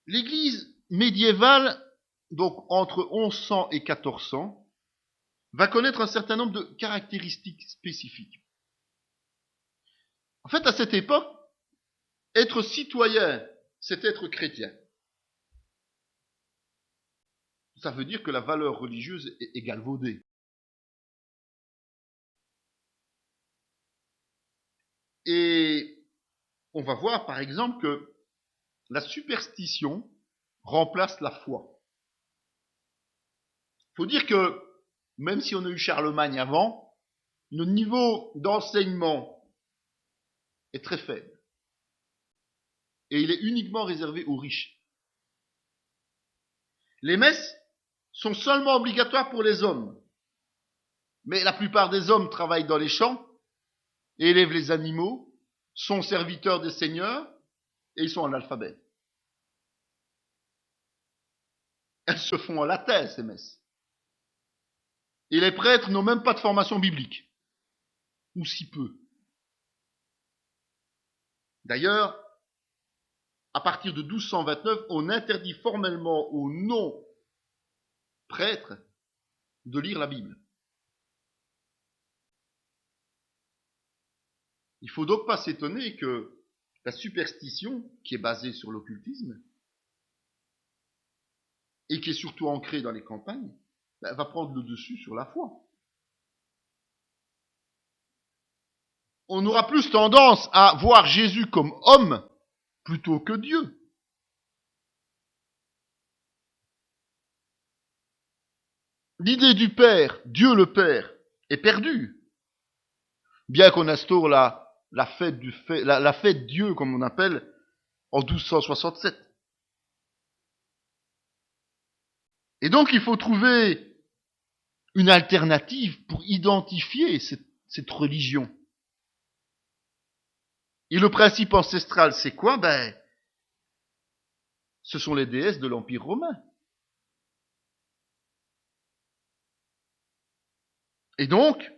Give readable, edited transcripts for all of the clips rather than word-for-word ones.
L'Église médiévale, donc entre 1100 et 1400, va connaître un certain nombre de caractéristiques spécifiques. En fait, à cette époque, être citoyen, c'est être chrétien. Ça veut dire que la valeur religieuse est galvaudée. Et on va voir par exemple que la superstition remplace la foi. Il faut dire que même si on a eu Charlemagne avant, le niveau d'enseignement est très faible. Et il est uniquement réservé aux riches. Les messes sont seulement obligatoires pour les hommes. Mais la plupart des hommes travaillent dans les champs, élèvent les animaux, sont serviteurs des seigneurs, et ils sont analphabètes. Elles se font en latin, ces messes. Et les prêtres n'ont même pas de formation biblique. Ou si peu. D'ailleurs, à partir de 1229, on interdit formellement aux non-prêtres de lire la Bible. Il ne faut donc pas s'étonner que la superstition, qui est basée sur l'occultisme, et qui est surtout ancrée dans les campagnes, va prendre le dessus sur la foi. On aura plus tendance à voir Jésus comme homme plutôt que Dieu. L'idée du Père, Dieu le Père, est perdue. Bien qu'on instaure la fête Dieu, comme on appelle, en 1267. Et donc il faut trouver une alternative pour identifier cette religion. Et le principe ancestral, c'est quoi? Ce sont les déesses de l'Empire romain. Et donc,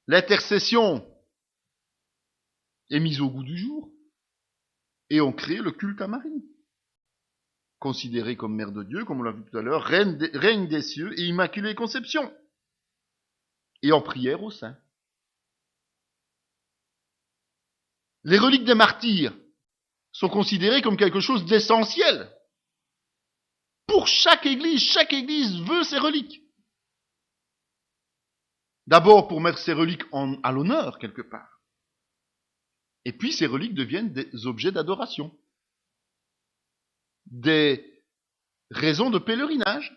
l'intercession est mise au goût du jour. Et on crée le culte à Marie. Considérée comme mère de Dieu, comme on l'a vu tout à l'heure, reine des cieux et immaculée conception. Et en prière au sein. Les reliques des martyrs sont considérées comme quelque chose d'essentiel. Pour chaque église veut ses reliques. D'abord pour mettre ces reliques à l'honneur quelque part. Et puis ces reliques deviennent des objets d'adoration. Des raisons de pèlerinage.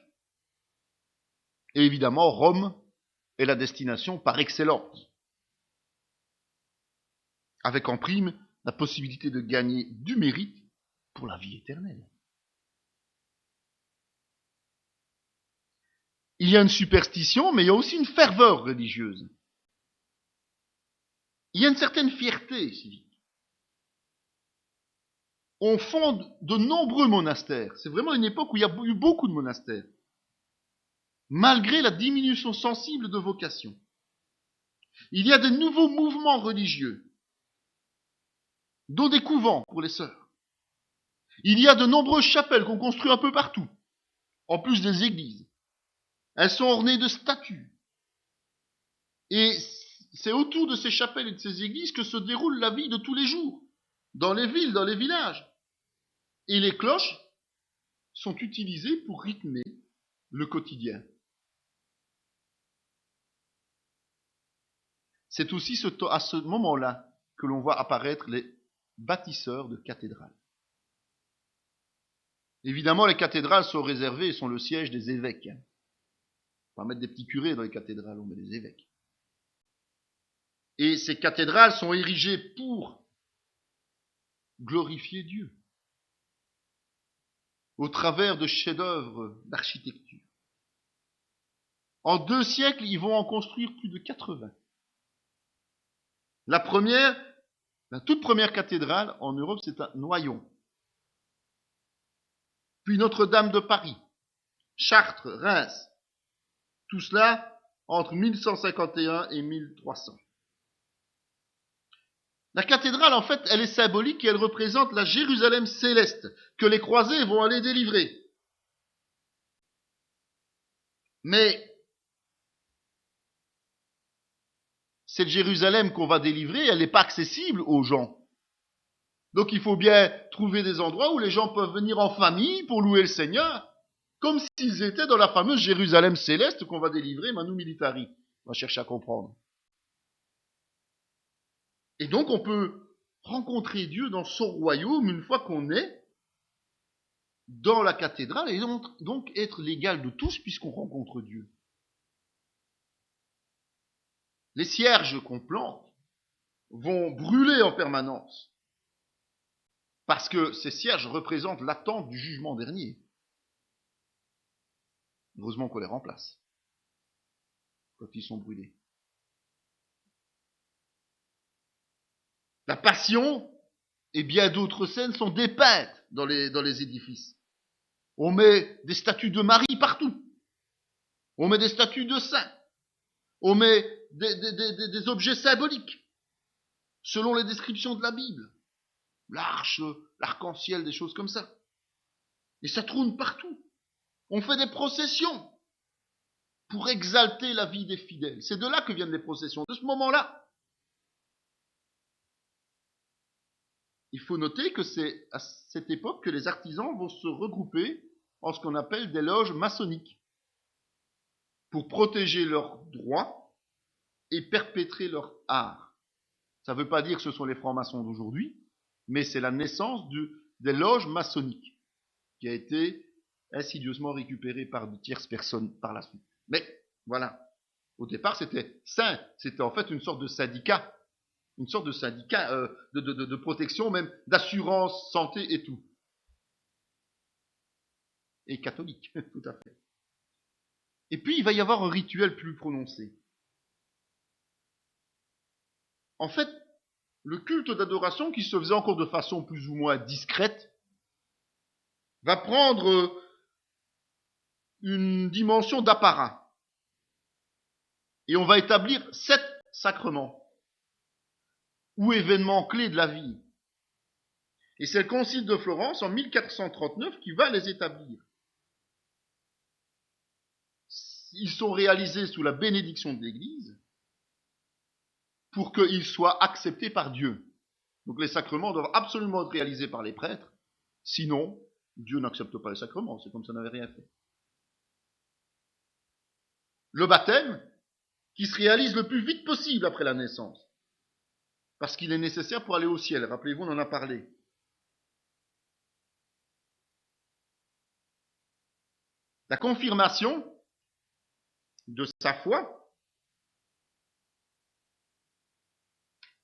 Et évidemment, Rome est la destination par excellence. Avec en prime la possibilité de gagner du mérite pour la vie éternelle. Il y a une superstition, mais il y a aussi une ferveur religieuse. Il y a une certaine fierté civique. On fonde de nombreux monastères. C'est vraiment une époque où il y a eu beaucoup de monastères. Malgré la diminution sensible de vocation. Il y a de nouveaux mouvements religieux, dont des couvents pour les sœurs. Il y a de nombreuses chapelles qu'on construit un peu partout, en plus des églises. Elles sont ornées de statues. Et c'est autour de ces chapelles et de ces églises que se déroule la vie de tous les jours, dans les villes, dans les villages. Et les cloches sont utilisées pour rythmer le quotidien. C'est aussi à ce moment-là que l'on voit apparaître les bâtisseurs de cathédrales. Évidemment, les cathédrales sont réservées et sont le siège des évêques. On va mettre des petits curés dans les cathédrales, on met des évêques. Et ces cathédrales sont érigées pour glorifier Dieu, au travers de chefs-d'œuvre d'architecture. En 2 siècles, ils vont en construire plus de 80. La toute première cathédrale en Europe, c'est à Noyon. Puis Notre-Dame de Paris, Chartres, Reims. Tout cela entre 1151 et 1300. La cathédrale, en fait, elle est symbolique et elle représente la Jérusalem céleste que les croisés vont aller délivrer. Mais cette Jérusalem qu'on va délivrer, elle n'est pas accessible aux gens. Donc il faut bien trouver des endroits où les gens peuvent venir en famille pour louer le Seigneur, comme s'ils étaient dans la fameuse Jérusalem céleste qu'on va délivrer Manu Militari. On va chercher à comprendre. Et donc on peut rencontrer Dieu dans son royaume une fois qu'on est dans la cathédrale et donc être l'égal de tous puisqu'on rencontre Dieu. Les cierges qu'on plante vont brûler en permanence parce que ces cierges représentent l'attente du jugement dernier. Heureusement qu'on les remplace quand ils sont brûlés. La passion et bien d'autres scènes sont dépeintes dans les édifices. On met des statues de Marie partout. On met des statues de saints. On met des objets symboliques selon les descriptions de la Bible. L'arche, l'arc-en-ciel, des choses comme ça. Et ça trône partout. On fait des processions pour exalter la vie des fidèles. C'est de là que viennent les processions, de ce moment-là. Il faut noter que c'est à cette époque que les artisans vont se regrouper en ce qu'on appelle des loges maçonniques pour protéger leurs droits et perpétrer leur art. Ça ne veut pas dire que ce sont les francs-maçons d'aujourd'hui, mais c'est la naissance des loges maçonniques qui a été insidieusement récupérée par de tierces personnes par la suite. Mais voilà, au départ c'était sain, c'était en fait une sorte de syndicat de protection, même d'assurance, santé et tout. Et catholique, tout à fait. Et puis il va y avoir un rituel plus prononcé. En fait, le culte d'adoration qui se faisait encore de façon plus ou moins discrète va prendre une dimension d'apparat. Et on va établir 7 sacrements ou événements clés de la vie. Et c'est le Concile de Florence en 1439 qui va les établir. Ils sont réalisés sous la bénédiction de l'Église pour qu'ils soient acceptés par Dieu. Donc les sacrements doivent absolument être réalisés par les prêtres, sinon Dieu n'accepte pas les sacrements, c'est comme ça n'avait rien fait. Le baptême, qui se réalise le plus vite possible après la naissance, parce qu'il est nécessaire pour aller au ciel. Rappelez-vous, on en a parlé. La confirmation de sa foi,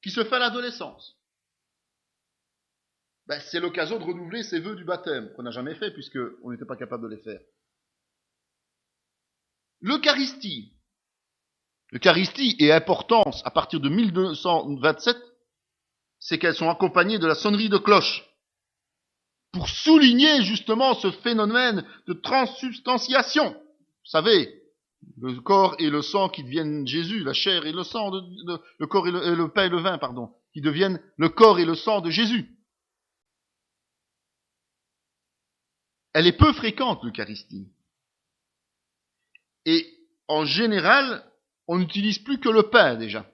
qui se fait à l'adolescence. C'est l'occasion de renouveler ses vœux du baptême, qu'on n'a jamais fait, puisqu'on n'était pas capable de les faire. L'Eucharistie. L'Eucharistie et importance à partir de 1227, c'est qu'elles sont accompagnées de la sonnerie de cloche, pour souligner justement ce phénomène de transsubstantiation. Vous savez, le corps et le sang qui deviennent Jésus, la chair et le sang, le corps et le pain et le vin, pardon, qui deviennent le corps et le sang de Jésus. Elle est peu fréquente, l'Eucharistie. Et en général, on n'utilise plus que le pain déjà.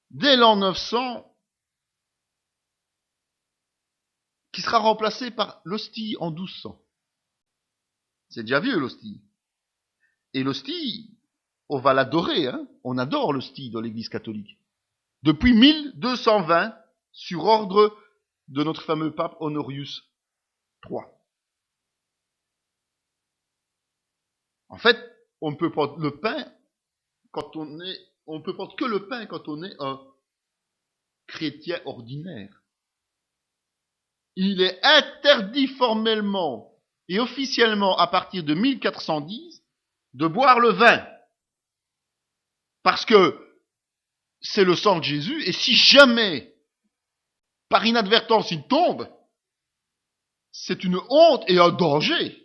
Dès l'an 900, qui sera remplacé par l'hostie en 1200. C'est déjà vieux l'hostie. Et l'hostie, on va l'adorer, hein. On adore l'hostie dans l'Église catholique. Depuis 1220, sur ordre de notre fameux pape Honorius III. En fait, on ne peut prendre le pain on ne peut prendre que le pain quand on est un chrétien ordinaire. Il est interdit formellement et officiellement à partir de 1410 de boire le vin. Parce que c'est le sang de Jésus et si jamais, par inadvertance, il tombe, c'est une honte et un danger.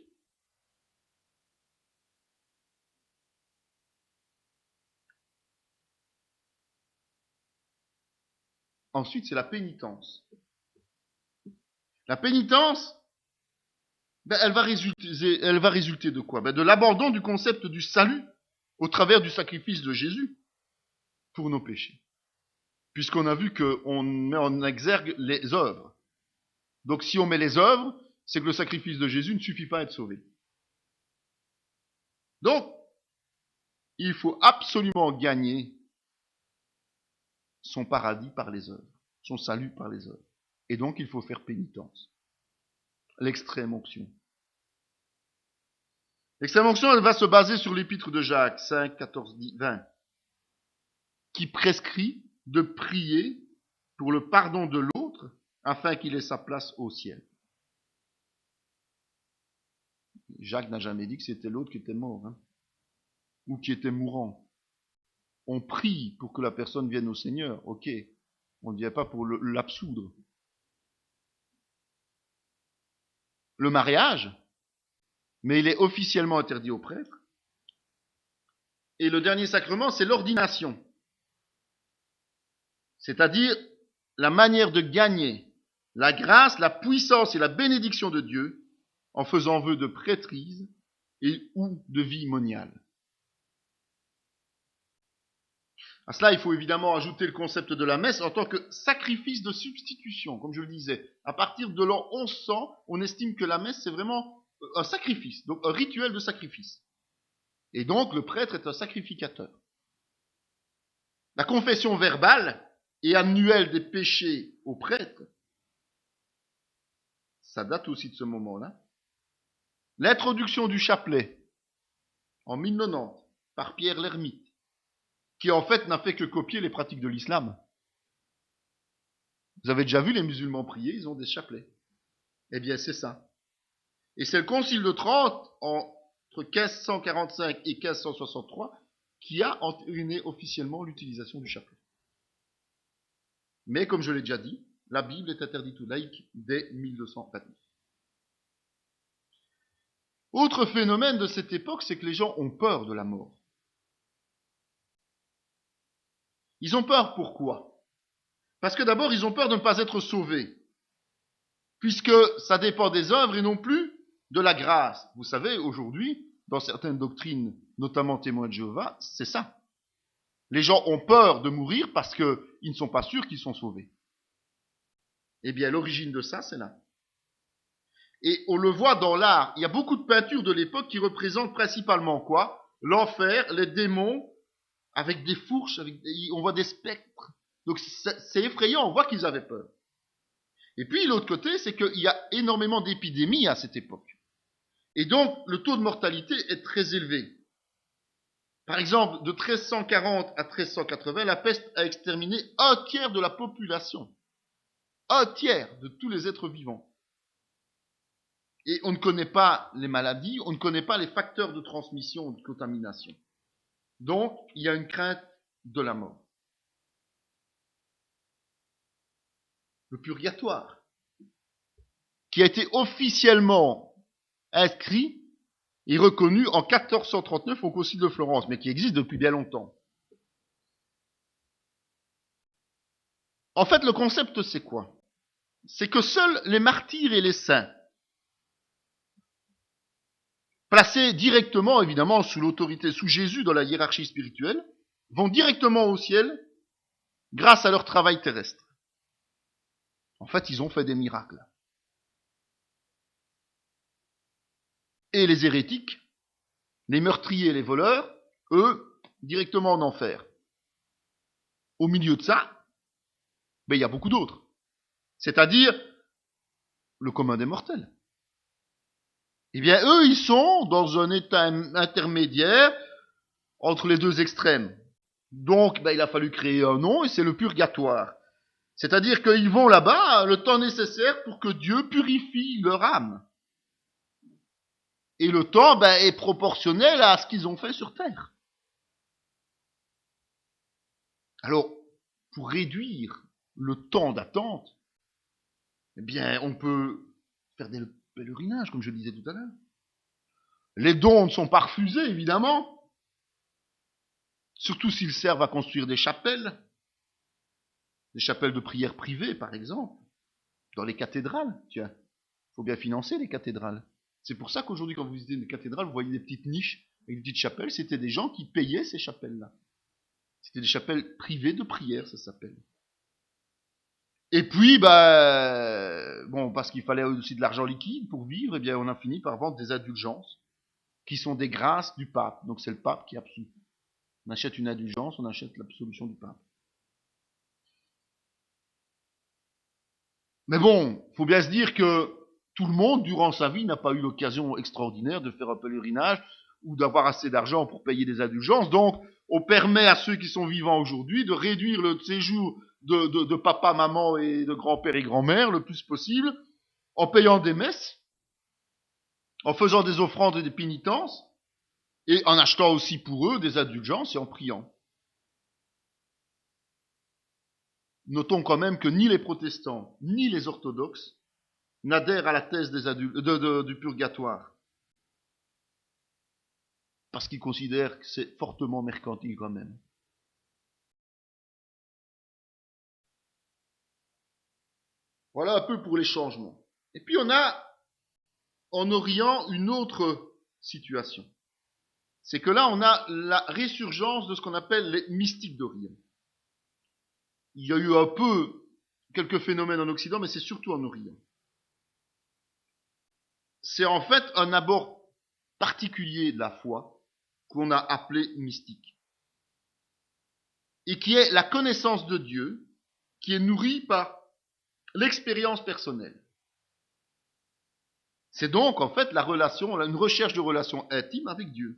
Ensuite, c'est la pénitence. La pénitence, elle va résulter de quoi? De l'abandon du concept du salut au travers du sacrifice de Jésus pour nos péchés. Puisqu'on a vu qu'on met en exergue les œuvres. Donc si on met les œuvres, c'est que le sacrifice de Jésus ne suffit pas à être sauvé. Donc, il faut absolument gagner son paradis par les œuvres, son salut par les œuvres. Et donc, il faut faire pénitence. L'extrême onction. L'extrême onction, elle va se baser sur l'épître de Jacques 5, 14, 20, qui prescrit de prier pour le pardon de l'autre afin qu'il ait sa place au ciel. Jacques n'a jamais dit que c'était l'autre qui était mort, ou qui était mourant. On prie pour que la personne vienne au Seigneur, ok. On ne vient pas pour l'absoudre. Le mariage, mais il est officiellement interdit aux prêtres. Et le dernier sacrement, c'est l'ordination. C'est-à-dire la manière de gagner la grâce, la puissance et la bénédiction de Dieu en faisant vœu de prêtrise et ou de vie moniale. À cela, il faut évidemment ajouter le concept de la messe en tant que sacrifice de substitution, comme je le disais. À partir de l'an 1100, on estime que la messe, c'est vraiment un sacrifice, donc un rituel de sacrifice. Et donc, le prêtre est un sacrificateur. La confession verbale et annuelle des péchés aux prêtres, ça date aussi de ce moment-là. L'introduction du chapelet, en 1090, par Pierre l'Ermite, qui en fait n'a fait que copier les pratiques de l'islam. Vous avez déjà vu les musulmans prier, ils ont des chapelets. Eh bien, c'est ça. Et c'est le Concile de Trente, entre 1545 et 1563, qui a entériné officiellement l'utilisation du chapelet. Mais, comme je l'ai déjà dit, la Bible est interdite aux laïcs dès 1229. Autre phénomène de cette époque, c'est que les gens ont peur de la mort. Ils ont peur pourquoi? Parce que d'abord, ils ont peur de ne pas être sauvés, puisque ça dépend des œuvres et non plus de la grâce. Vous savez, aujourd'hui, dans certaines doctrines, notamment témoins de Jéhovah, c'est ça. Les gens ont peur de mourir parce qu'ils ne sont pas sûrs qu'ils sont sauvés. Eh bien, l'origine de ça, c'est là. Et on le voit dans l'art. Il y a beaucoup de peintures de l'époque qui représentent principalement quoi? L'enfer, les démons, avec des fourches, on voit des spectres. Donc c'est effrayant, on voit qu'ils avaient peur. Et puis l'autre côté, c'est qu'il y a énormément d'épidémies à cette époque. Et donc le taux de mortalité est très élevé. Par exemple, de 1340 à 1380, la peste a exterminé 1/3 de la population. 1/3 de tous les êtres vivants. Et on ne connaît pas les maladies, on ne connaît pas les facteurs de transmission ou de contamination. Donc, il y a une crainte de la mort. Le purgatoire, qui a été officiellement inscrit et reconnu en 1439 au Concile de Florence, mais qui existe depuis bien longtemps. En fait, le concept, c'est quoi? C'est que seuls les martyrs et les saints, placés directement, évidemment, sous l'autorité, sous Jésus dans la hiérarchie spirituelle, vont directement au ciel grâce à leur travail terrestre. En fait, ils ont fait des miracles. Et les hérétiques, les meurtriers et les voleurs, eux, directement en enfer. Au milieu de ça, il y a beaucoup d'autres. C'est-à-dire le commun des mortels. Eh bien, eux, ils sont dans un état intermédiaire entre les deux extrêmes. Donc, il a fallu créer un nom, et c'est le purgatoire. C'est-à-dire qu'ils vont là-bas le temps nécessaire pour que Dieu purifie leur âme. Et le temps est proportionnel à ce qu'ils ont fait sur Terre. Alors, pour réduire le temps d'attente, eh bien, on peut faire des pèlerinages, comme je disais tout à l'heure. Les dons ne sont pas refusés, évidemment. Surtout s'ils servent à construire des chapelles. des chapelles de prière privées, par exemple, dans les cathédrales. Tiens, il faut bien financer les cathédrales. C'est pour ça qu'aujourd'hui, quand vous visitez une cathédrale, vous voyez des petites niches avec des petites chapelles. C'était des gens qui payaient ces chapelles-là. C'était des chapelles privées de prière, ça s'appelle. Et puis, bon, parce qu'il fallait aussi de l'argent liquide pour vivre, eh bien, on a fini par vendre des indulgences, qui sont des grâces du pape. Donc c'est le pape qui absout. On achète une indulgence, on achète l'absolution du pape. Mais bon, faut bien se dire que tout le monde, durant sa vie, n'a pas eu l'occasion extraordinaire de faire un pèlerinage ou d'avoir assez d'argent pour payer des indulgences. Donc, on permet à ceux qui sont vivants aujourd'hui de réduire le séjour de papa, maman et de grand-père et grand-mère le plus possible, en payant des messes, en faisant des offrandes et des pénitences, et en achetant aussi pour eux des indulgences et en priant. Notons quand même que ni les protestants, ni les orthodoxes n'adhèrent à la thèse du purgatoire. Parce qu'ils considèrent que c'est fortement mercantile quand même. Voilà un peu pour les changements. Et puis on a en Orient une autre situation. C'est que là on a la résurgence de ce qu'on appelle les mystiques d'Orient. Il y a eu un peu quelques phénomènes en Occident, mais c'est surtout en Orient. C'est en fait un abord particulier de la foi qu'on a appelé mystique. Et qui est la connaissance de Dieu, qui est nourrie par l'expérience personnelle. C'est donc en fait la relation, une recherche de relation intime avec Dieu.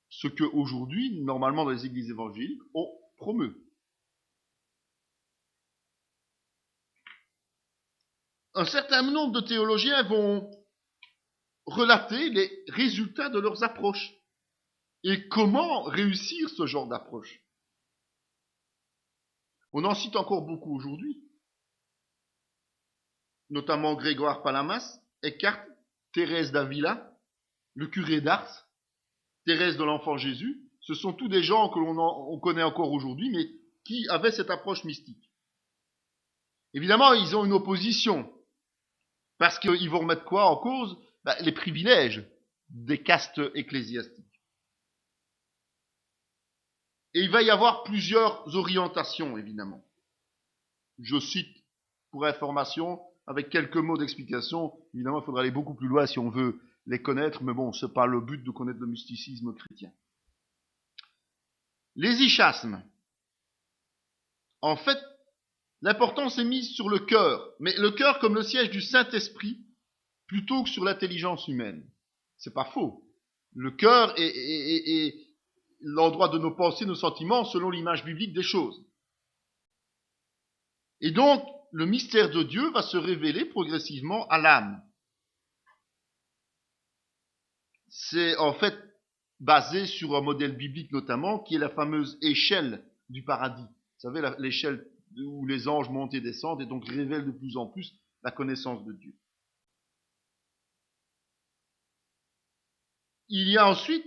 Ce que aujourd'hui, normalement dans les églises évangéliques, on promeut. Un certain nombre de théologiens vont relater les résultats de leurs approches et comment réussir ce genre d'approche. On en cite encore beaucoup aujourd'hui, notamment Grégoire Palamas, Eckhart, Thérèse d'Avila, le curé d'Ars, Thérèse de l'Enfant Jésus. Ce sont tous des gens que l'on connaît encore aujourd'hui, mais qui avaient cette approche mystique. Évidemment, ils ont une opposition, parce qu'ils vont remettre quoi en cause? Les privilèges des castes ecclésiastiques. Et il va y avoir plusieurs orientations, évidemment. Je cite pour information, avec quelques mots d'explication. Évidemment, il faudra aller beaucoup plus loin si on veut les connaître, mais bon, c'est pas le but de connaître le mysticisme chrétien. Les ichasmes. En fait, l'importance est mise sur le cœur, mais le cœur comme le siège du Saint-Esprit, plutôt que sur l'intelligence humaine. C'est pas faux. Le cœur est l'endroit de nos pensées, nos sentiments, selon l'image biblique des choses. Et donc, le mystère de Dieu va se révéler progressivement à l'âme. C'est en fait basé sur un modèle biblique notamment, qui est la fameuse échelle du paradis. Vous savez, l'échelle où les anges montent et descendent et donc révèlent de plus en plus la connaissance de Dieu. Il y a ensuite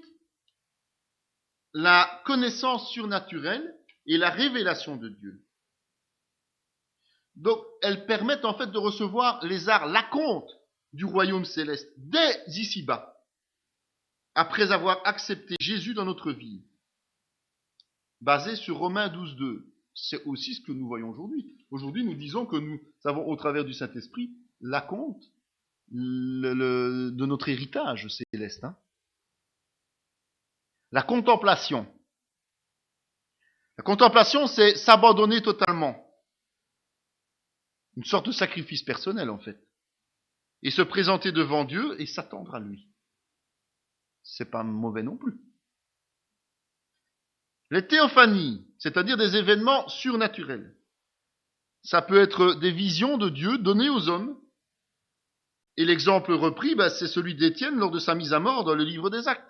la connaissance surnaturelle et la révélation de Dieu. Donc, elles permettent en fait de recevoir les arts, l'acompte du royaume céleste, dès ici-bas, après avoir accepté Jésus dans notre vie, basé sur Romains 12.2. C'est aussi ce que nous voyons aujourd'hui. Aujourd'hui, nous disons que nous avons, au travers du Saint-Esprit, l'acompte de notre héritage céleste. La contemplation. La contemplation, c'est s'abandonner totalement. Une sorte de sacrifice personnel, en fait. Et se présenter devant Dieu et s'attendre à lui. C'est pas mauvais non plus. Les théophanies, c'est-à-dire des événements surnaturels. Ça peut être des visions de Dieu données aux hommes. Et l'exemple repris, c'est celui d'Étienne lors de sa mise à mort dans le livre des Actes.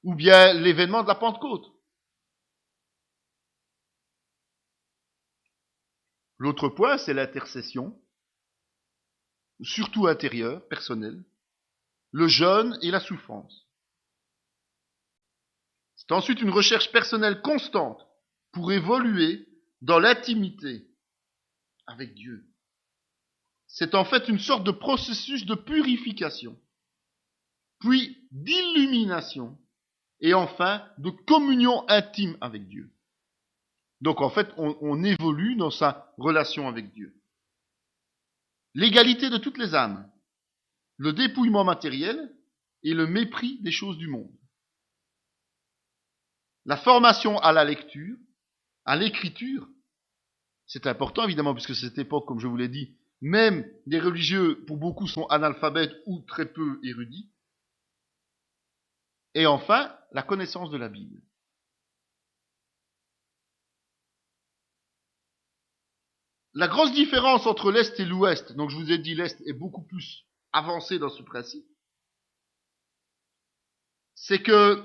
Ou bien l'événement de la Pentecôte. L'autre point, c'est l'intercession, surtout intérieure, personnelle, le jeûne et la souffrance. C'est ensuite une recherche personnelle constante pour évoluer dans l'intimité avec Dieu. C'est en fait une sorte de processus de purification, puis d'illumination, et enfin de communion intime avec Dieu. Donc en fait, on évolue dans sa relation avec Dieu. L'égalité de toutes les âmes, le dépouillement matériel et le mépris des choses du monde. La formation à la lecture, à l'écriture, c'est important évidemment, puisque cette époque, comme je vous l'ai dit, même les religieux, pour beaucoup, sont analphabètes ou très peu érudits. Et enfin, la connaissance de la Bible. La grosse différence entre l'Est et l'Ouest, donc je vous ai dit l'Est est beaucoup plus avancé dans ce principe, c'est que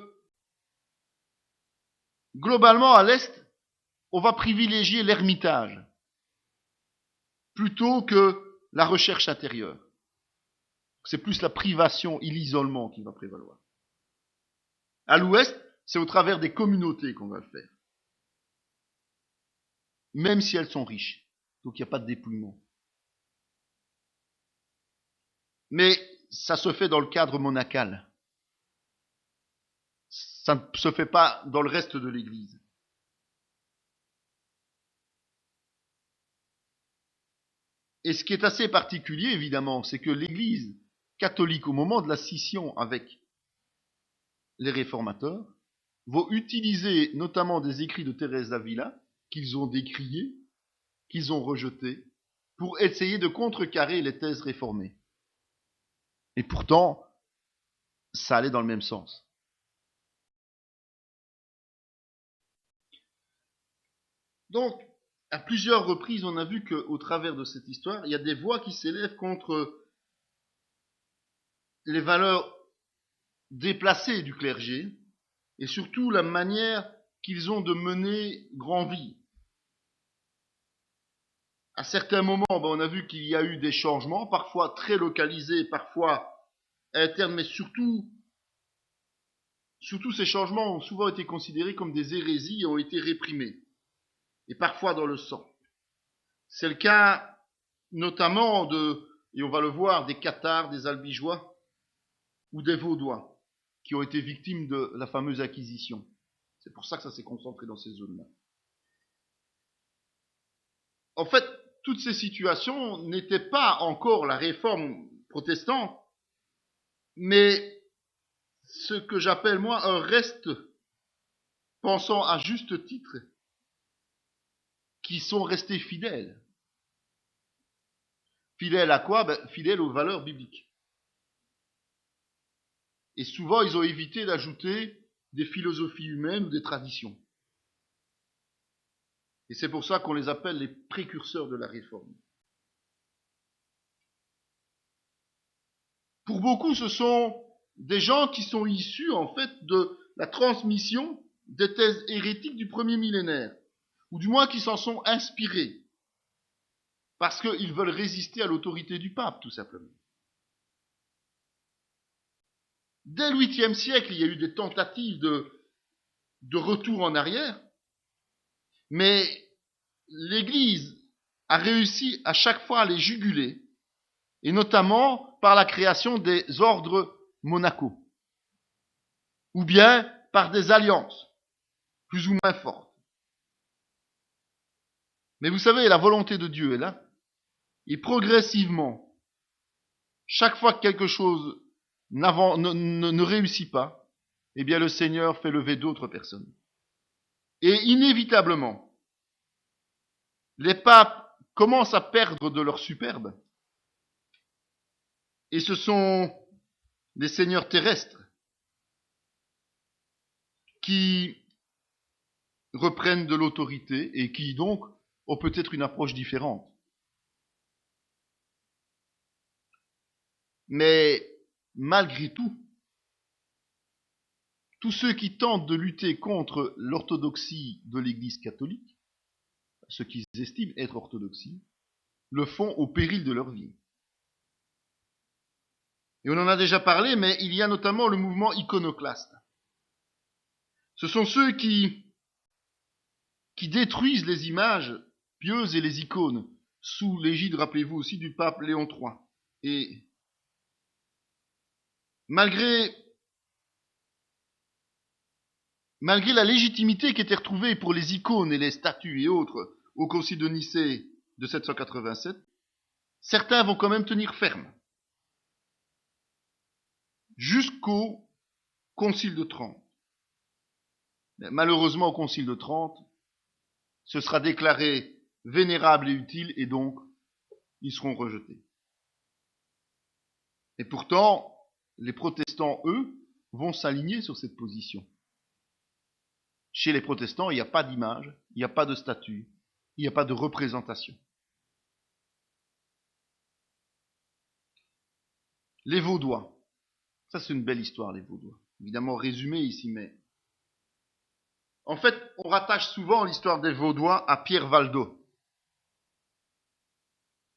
globalement à l'Est, on va privilégier l'ermitage plutôt que la recherche intérieure. C'est plus la privation et l'isolement qui va prévaloir. À l'Ouest, c'est au travers des communautés qu'on va le faire. Même si elles sont riches. Donc il n'y a pas de dépouillement. Mais ça se fait dans le cadre monacal. Ça ne se fait pas dans le reste de l'Église. Et ce qui est assez particulier, évidemment, c'est que l'Église catholique, au moment de la scission avec les réformateurs, va utiliser notamment des écrits de Thérèse d'Avila, qu'ils ont décriés, qu'ils ont rejetés, pour essayer de contrecarrer les thèses réformées. Et pourtant, ça allait dans le même sens. Donc, à plusieurs reprises, on a vu qu'au travers de cette histoire, il y a des voix qui s'élèvent contre les valeurs déplacées du clergé et surtout la manière qu'ils ont de mener grand vie. À certains moments, on a vu qu'il y a eu des changements, parfois très localisés, parfois internes, mais surtout ces changements ont souvent été considérés comme des hérésies et ont été réprimés, et parfois dans le sang. C'est le cas notamment et on va le voir, des Cathares, des Albigeois ou des Vaudois qui ont été victimes de la fameuse acquisition. C'est pour ça que ça s'est concentré dans ces zones-là. En fait, toutes ces situations n'étaient pas encore la réforme protestante, mais ce que j'appelle moi un reste, pensant à juste titre, qui sont restés fidèles. Fidèles à quoi? Fidèles aux valeurs bibliques. Et souvent, ils ont évité d'ajouter des philosophies humaines ou des traditions. Et c'est pour ça qu'on les appelle les précurseurs de la réforme. Pour beaucoup, ce sont des gens qui sont issus, en fait, de la transmission des thèses hérétiques du premier millénaire, ou du moins qui s'en sont inspirés, parce qu'ils veulent résister à l'autorité du pape, tout simplement. Dès le 8e siècle, il y a eu des tentatives de retour en arrière, mais l'Église a réussi à chaque fois à les juguler, et notamment par la création des ordres monacaux, ou bien par des alliances, plus ou moins fortes. Mais vous savez, la volonté de Dieu est là, et progressivement, chaque fois que quelque chose ne réussit pas, eh bien le Seigneur fait lever d'autres personnes. Et inévitablement, les papes commencent à perdre de leur superbe. Et ce sont les seigneurs terrestres qui reprennent de l'autorité et qui donc ont peut-être une approche différente. Mais malgré tout, tous ceux qui tentent de lutter contre l'orthodoxie de l'Église catholique, ce qu'ils estiment être orthodoxie, le font au péril de leur vie. Et on en a déjà parlé, mais il y a notamment le mouvement iconoclaste. Ce sont ceux qui qui détruisent les images pieuses et les icônes, sous l'égide, rappelez-vous aussi, du pape Léon III. Et malgré la légitimité qui était retrouvée pour les icônes et les statues et autres au Concile de Nicée de 787, certains vont quand même tenir ferme jusqu'au Concile de Trente. Mais malheureusement, au Concile de Trente, ce sera déclaré vénérable et utile, et donc ils seront rejetés. Et pourtant, les protestants, eux, vont s'aligner sur cette position. Chez les protestants, il n'y a pas d'image, il n'y a pas de statue, il n'y a pas de représentation. Les Vaudois. Ça, c'est une belle histoire, les Vaudois. Évidemment résumée ici, mais... En fait, on rattache souvent l'histoire des Vaudois à Pierre Valdo.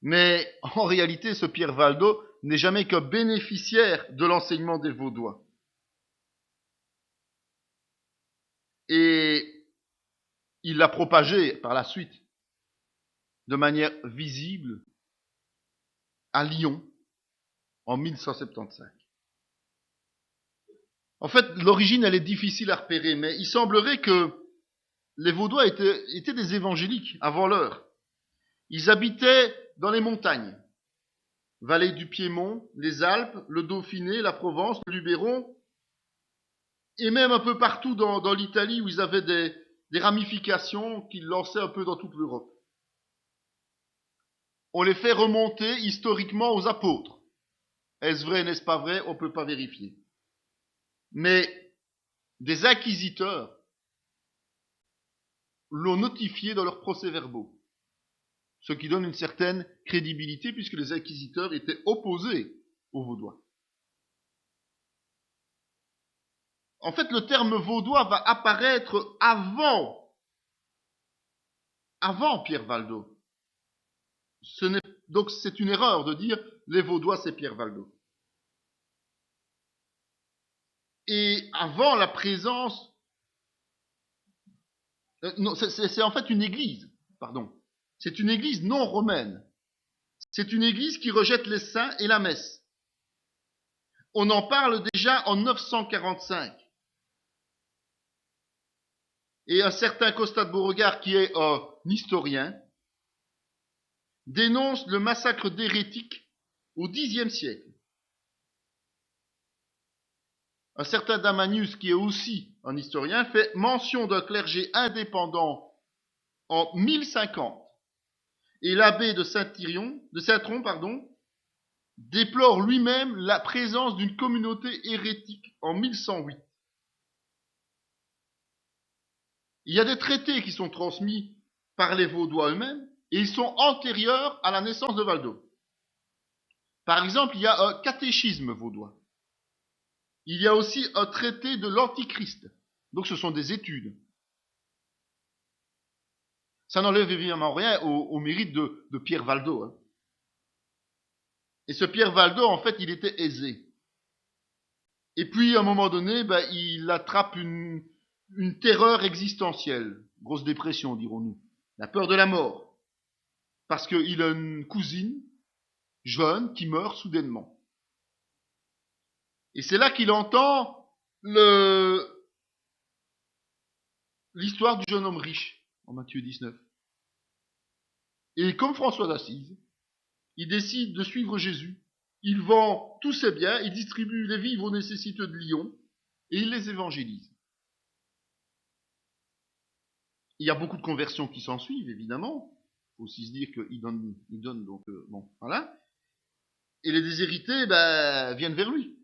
Mais en réalité, ce Pierre Valdo n'est jamais que bénéficiaire de l'enseignement des Vaudois. Et il l'a propagé par la suite de manière visible à Lyon en 1175. En fait, l'origine, elle est difficile à repérer, mais il semblerait que les Vaudois étaient des évangéliques avant l'heure. Ils habitaient dans les montagnes, vallée du Piémont, les Alpes, le Dauphiné, la Provence, le Luberon, et même un peu partout dans l'Italie où ils avaient des ramifications qu'ils lançaient un peu dans toute l'Europe. On les fait remonter historiquement aux apôtres. Est-ce vrai, n'est-ce pas vrai? On ne peut pas vérifier. Mais des inquisiteurs l'ont notifié dans leurs procès-verbaux, ce qui donne une certaine crédibilité puisque les inquisiteurs étaient opposés aux Vaudois. En fait, le terme vaudois va apparaître avant Pierre Valdo. Donc c'est une erreur de dire les Vaudois c'est Pierre Valdo. Et avant la présence... non, c'est en fait une église, pardon. C'est une église non romaine. C'est une église qui rejette les saints et la messe. On en parle déjà en 945. Et un certain Costa de Beauregard, qui est un historien, dénonce le massacre d'hérétiques au Xe siècle. Un certain Damanius, qui est aussi un historien, fait mention d'un clergé indépendant en 1050. Et l'abbé de Saint-Tron, déplore lui-même la présence d'une communauté hérétique en 1108. Il y a des traités qui sont transmis par les Vaudois eux-mêmes et ils sont antérieurs à la naissance de Valdo. Par exemple, il y a un catéchisme vaudois. Il y a aussi un traité de l'Antichrist. Donc ce sont des études. Ça n'enlève évidemment rien au mérite de Pierre Valdo. Hein. Et ce Pierre Valdo, en fait, il était aisé. Et puis, à un moment donné, il attrape une terreur existentielle. Grosse dépression, dirons-nous. La peur de la mort. Parce qu'il a une cousine jeune qui meurt soudainement. Et c'est là qu'il entend l'histoire du jeune homme riche, en Matthieu 19. Et comme François d'Assise, il décide de suivre Jésus. Il vend tous ses biens, il distribue les vivres aux nécessiteux de Lyon, et il les évangélise. Il y a beaucoup de conversions qui s'en suivent, évidemment. Il faut aussi se dire qu'il donne donc, bon, voilà. Et les déshérités, viennent vers lui.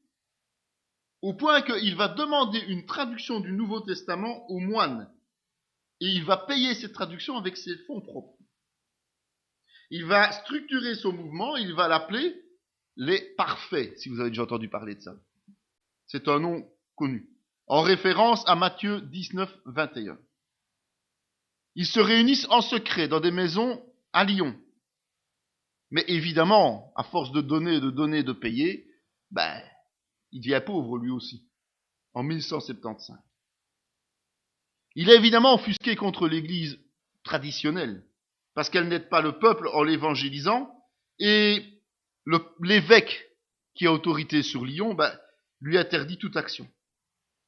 Au point qu'il va demander une traduction du Nouveau Testament aux moines. Et il va payer cette traduction avec ses fonds propres. Il va structurer son mouvement, il va l'appeler les Parfaits, si vous avez déjà entendu parler de ça. C'est un nom connu, en référence à Matthieu 19, 21. Ils se réunissent en secret dans des maisons à Lyon. Mais évidemment, à force de donner, de payer, il devient pauvre lui aussi, en 1175. Il est évidemment offusqué contre l'Église traditionnelle, parce qu'elle n'aide pas le peuple en l'évangélisant, et l'évêque qui a autorité sur Lyon lui interdit toute action.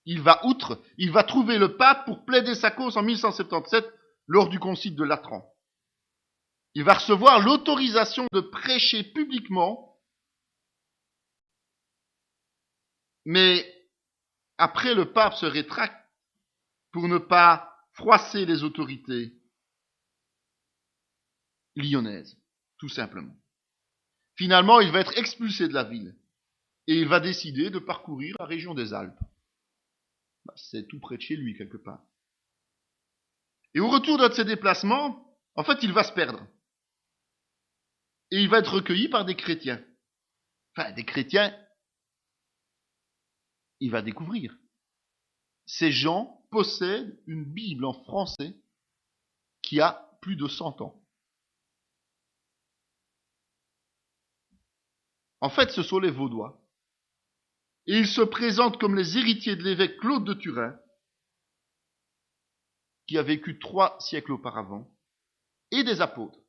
Il va outre, il va trouver le pape pour plaider sa cause en 1177 lors du concile de Latran. Il va recevoir l'autorisation de prêcher publiquement, mais après le pape se rétracte pour ne pas froisser les autorités lyonnaises, tout simplement. Finalement, il va être expulsé de la ville et il va décider de parcourir la région des Alpes. C'est tout près de chez lui, quelque part. Et au retour d'un de ses déplacements, en fait, il va se perdre. Et il va être recueilli par des chrétiens. Enfin, des chrétiens, il va découvrir. Ces gens possèdent une Bible en français qui a plus de 100 ans. En fait, ce sont les Vaudois. Et ils se présentent comme les héritiers de l'évêque Claude de Turin, qui a vécu 3 siècles auparavant, et des apôtres.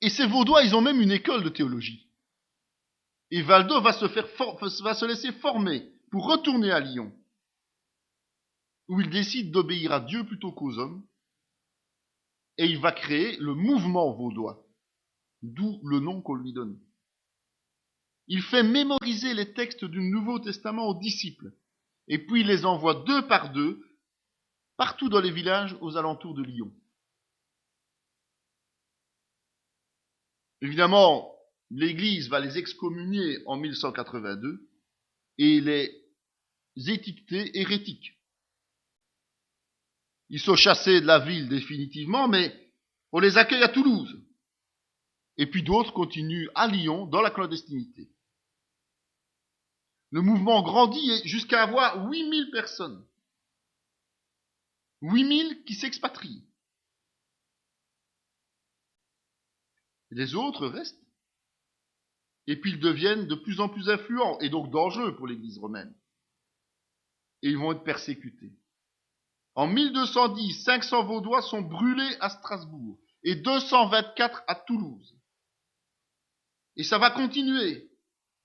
Et ces Vaudois, ils ont même une école de théologie. Et Valdo va se laisser former pour retourner à Lyon, où il décide d'obéir à Dieu plutôt qu'aux hommes, et il va créer le mouvement vaudois, d'où le nom qu'on lui donne. Il fait mémoriser les textes du Nouveau Testament aux disciples, et puis il les envoie 2 par 2 partout dans les villages aux alentours de Lyon. Évidemment, l'Église va les excommunier en 1182 et les étiqueter hérétiques. Ils sont chassés de la ville définitivement, mais on les accueille à Toulouse. Et puis d'autres continuent à Lyon dans la clandestinité. Le mouvement grandit jusqu'à avoir 8000 personnes. 8000 qui s'expatrient. Les autres restent. Et puis ils deviennent de plus en plus influents et donc dangereux pour l'Église romaine. Et ils vont être persécutés. En 1210, 500 Vaudois sont brûlés à Strasbourg et 224 à Toulouse. Et ça va continuer.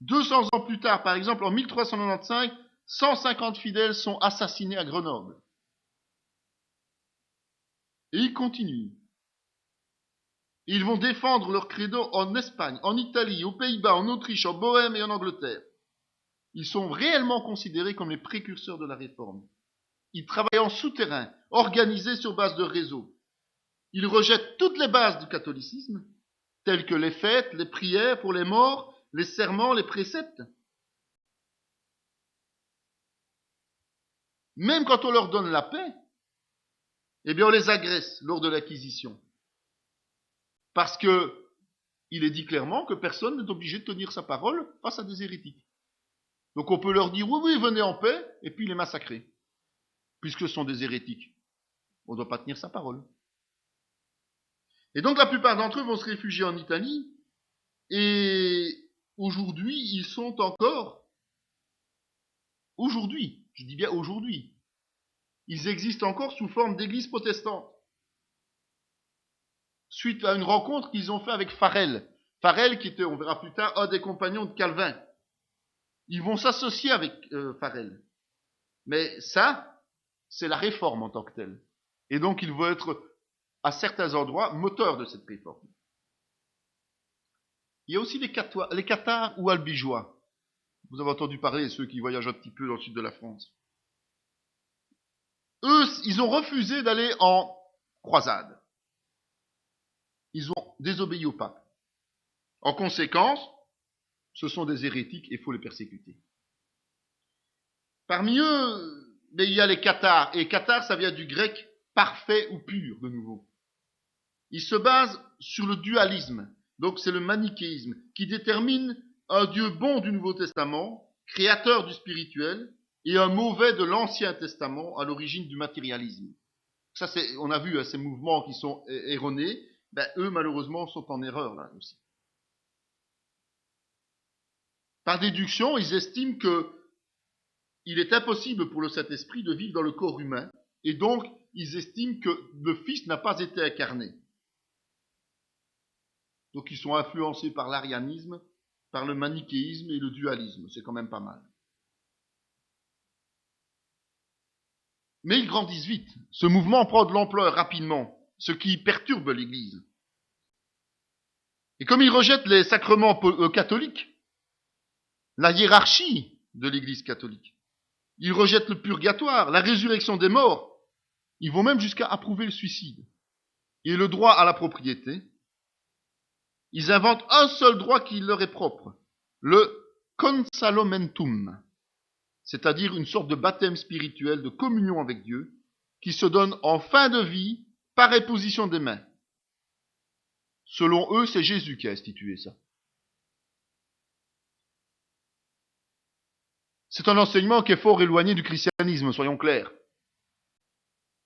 200 ans plus tard, par exemple, en 1395, 150 fidèles sont assassinés à Grenoble. Et ils continuent. Ils vont défendre leur credo en Espagne, en Italie, aux Pays-Bas, en Autriche, en Bohême et en Angleterre. Ils sont réellement considérés comme les précurseurs de la réforme. Ils travaillent en souterrain, organisés sur base de réseaux. Ils rejettent toutes les bases du catholicisme, telles que les fêtes, les prières pour les morts, les serments, les préceptes. Même quand on leur donne la paix, eh bien on les agresse lors de l'acquisition. Parce que il est dit clairement que personne n'est obligé de tenir sa parole face à des hérétiques. Donc on peut leur dire oui, oui, venez en paix, et puis les massacrer. Puisque ce sont des hérétiques. On ne doit pas tenir sa parole. Et donc la plupart d'entre eux vont se réfugier en Italie, et aujourd'hui, ils sont encore, je dis bien aujourd'hui, ils existent encore sous forme d'église protestante. Suite à une rencontre qu'ils ont fait avec Farel. Farel qui était, on verra plus tard, un des compagnons de Calvin. Ils vont s'associer avec Farel. Mais ça, c'est la réforme en tant que telle. Et donc ils vont être, à certains endroits, moteurs de cette réforme. Il y a aussi les cathares ou albigeois. Vous avez entendu parler, ceux qui voyagent un petit peu dans le sud de la France. Eux, ils ont refusé d'aller en croisade. Ils ont désobéi au pape. En conséquence, ce sont des hérétiques et il faut les persécuter. Parmi eux, il y a les cathares. Et cathares, ça vient du grec parfait ou pur, de nouveau. Ils se basent sur le dualisme. Donc c'est le manichéisme qui détermine un Dieu bon du Nouveau Testament, créateur du spirituel, et un mauvais de l'Ancien Testament, à l'origine du matérialisme. Ça, on a vu ces mouvements qui sont erronés. Eux, malheureusement, sont en erreur là aussi. Par déduction, ils estiment que il est impossible pour le Saint-Esprit de vivre dans le corps humain, et donc ils estiment que le Fils n'a pas été incarné. Donc ils sont influencés par l'arianisme, par le manichéisme et le dualisme. C'est quand même pas mal. Mais ils grandissent vite. Ce mouvement prend de l'ampleur rapidement, ce qui perturbe l'Église. Et comme ils rejettent les sacrements catholiques, la hiérarchie de l'Église catholique, ils rejettent le purgatoire, la résurrection des morts, ils vont même jusqu'à approuver le suicide et le droit à la propriété. Ils inventent un seul droit qui leur est propre, le consalamentum, c'est-à-dire une sorte de baptême spirituel, de communion avec Dieu, qui se donne en fin de vie par imposition des mains. Selon eux, c'est Jésus qui a institué ça. C'est un enseignement qui est fort éloigné du christianisme, soyons clairs.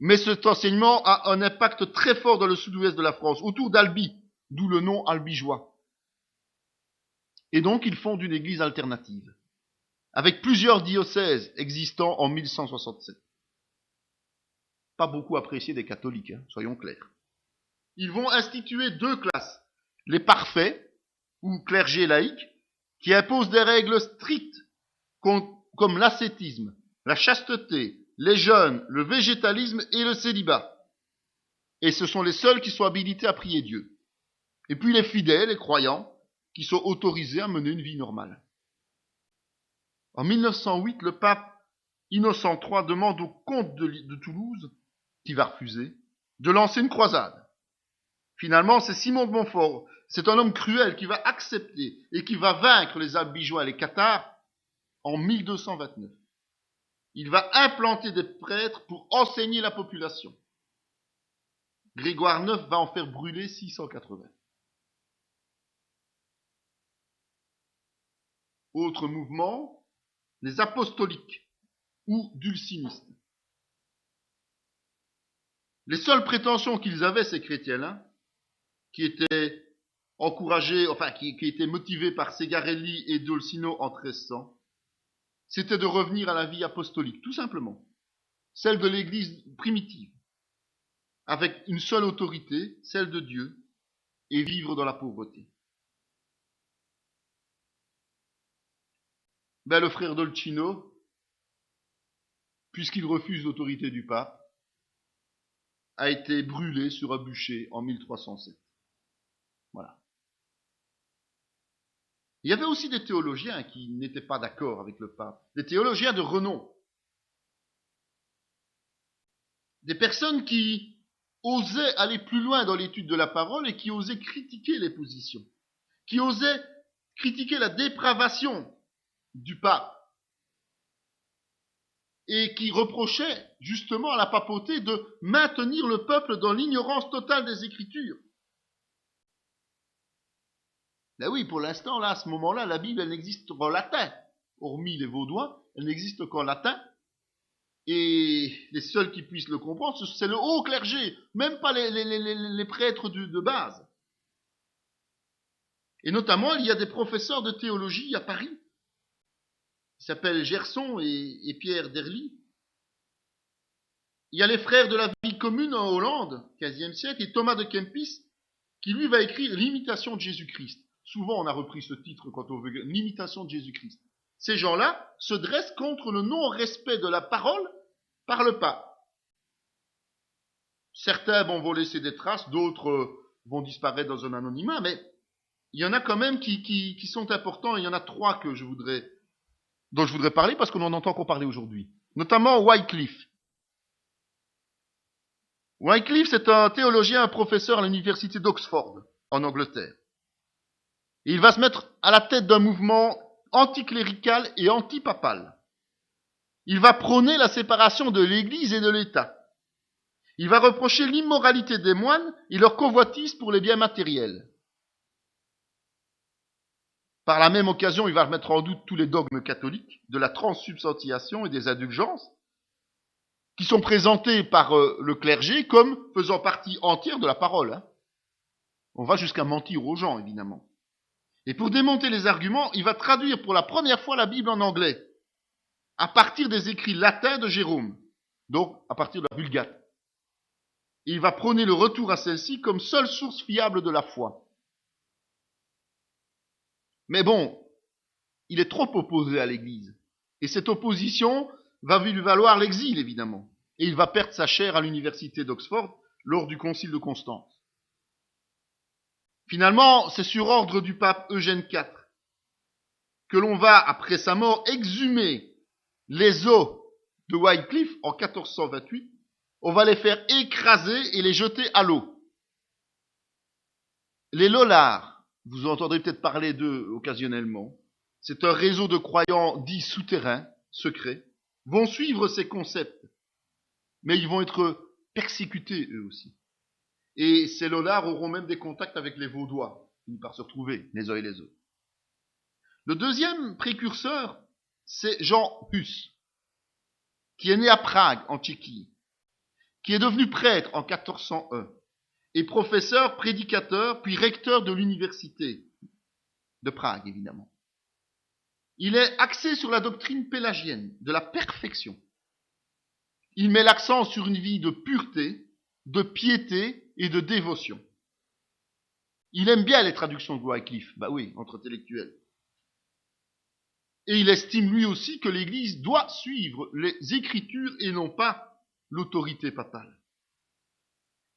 Mais cet enseignement a un impact très fort dans le sud-ouest de la France, autour d'Albi, d'où le nom albigeois. Et donc, ils fondent une église alternative, avec plusieurs diocèses existant en 1167. Pas beaucoup apprécié des catholiques, soyons clairs. Ils vont instituer deux classes. Les parfaits, ou clergés laïques, qui imposent des règles strictes, comme l'ascétisme, la chasteté, les jeûnes, le végétalisme et le célibat. Et ce sont les seuls qui sont habilités à prier Dieu. Et puis les fidèles, les croyants, qui sont autorisés à mener une vie normale. En 1908, le pape Innocent III demande au comte de Toulouse, qui va refuser, de lancer une croisade. Finalement, c'est Simon de Montfort, c'est un homme cruel qui va accepter et qui va vaincre les Albigeois et les Cathares en 1229. Il va implanter des prêtres pour enseigner la population. Grégoire IX va en faire brûler 680. Autre mouvement, les apostoliques ou dulcinistes. Les seules prétentions qu'ils avaient, ces chrétiens-là, qui étaient encouragés, qui étaient motivés par Segarelli et Dolcino en 1300, c'était de revenir à la vie apostolique, tout simplement. Celle de l'Église primitive, avec une seule autorité, celle de Dieu, et vivre dans la pauvreté. Le frère Dolcino, puisqu'il refuse l'autorité du pape, a été brûlé sur un bûcher en 1307. Voilà. Il y avait aussi des théologiens qui n'étaient pas d'accord avec le pape, des théologiens de renom, des personnes qui osaient aller plus loin dans l'étude de la parole et qui osaient critiquer les positions, qui osaient critiquer la dépravation du pape et qui reprochaient justement à la papauté de maintenir le peuple dans l'ignorance totale des Écritures. Ben oui, pour l'instant, là, à ce moment-là, la Bible, elle n'existe qu'en latin. Hormis les Vaudois, elle n'existe qu'en latin. Et les seuls qui puissent le comprendre, c'est le haut clergé, même pas les prêtres de base. Et notamment, il y a des professeurs de théologie à Paris, qui s'appellent Gerson et Pierre Derly. Il y a les frères de la vie commune en Hollande, 15e siècle, et Thomas de Kempis, qui lui va écrire l'imitation de Jésus-Christ. Souvent, on a repris ce titre quand on veut l'imitation de Jésus-Christ. Ces gens-là se dressent contre le non-respect de la parole par le pape. Certains vont laisser des traces, d'autres vont disparaître dans un anonymat, mais il y en a quand même qui sont importants. Il y en a trois dont je voudrais parler parce qu'on en entend qu'on parler aujourd'hui. Notamment Wycliffe. Wycliffe, c'est un théologien, un professeur à l'université d'Oxford, en Angleterre. Et il va se mettre à la tête d'un mouvement anticlérical et antipapal. Il va prôner la séparation de l'Église et de l'État. Il va reprocher l'immoralité des moines et leur convoitise pour les biens matériels. Par la même occasion, il va remettre en doute tous les dogmes catholiques, de la transsubstantiation et des indulgences, qui sont présentés par le clergé comme faisant partie entière de la parole. On va jusqu'à mentir aux gens, évidemment. Et pour démonter les arguments, il va traduire pour la première fois la Bible en anglais, à partir des écrits latins de Jérôme, donc à partir de la Vulgate. Et il va prôner le retour à celle-ci comme seule source fiable de la foi. Mais bon, il est trop opposé à l'Église. Et cette opposition va lui valoir l'exil, évidemment. Et il va perdre sa chaire à l'université d'Oxford lors du concile de Constance. Finalement, c'est sur ordre du pape Eugène IV que l'on va, après sa mort, exhumer les os de Wycliffe en 1428. On va les faire écraser et les jeter à l'eau. Les Lollards, vous entendrez peut-être parler d'eux occasionnellement, c'est un réseau de croyants dits souterrains, secrets, vont suivre ces concepts, mais ils vont être persécutés eux aussi. Et ces Lollards auront même des contacts avec les Vaudois, qui par se retrouver les uns et les autres. Le deuxième précurseur, c'est Jean Hus, qui est né à Prague, en Tchéquie, qui est devenu prêtre en 1401, et professeur, prédicateur, puis recteur de l'université de Prague, évidemment. Il est axé sur la doctrine pélagienne, de la perfection. Il met l'accent sur une vie de pureté, de piété et de dévotion. Il aime bien les traductions de Wycliffe, bah oui, entre intellectuels. Et il estime lui aussi que l'Église doit suivre les Écritures et non pas l'autorité papale.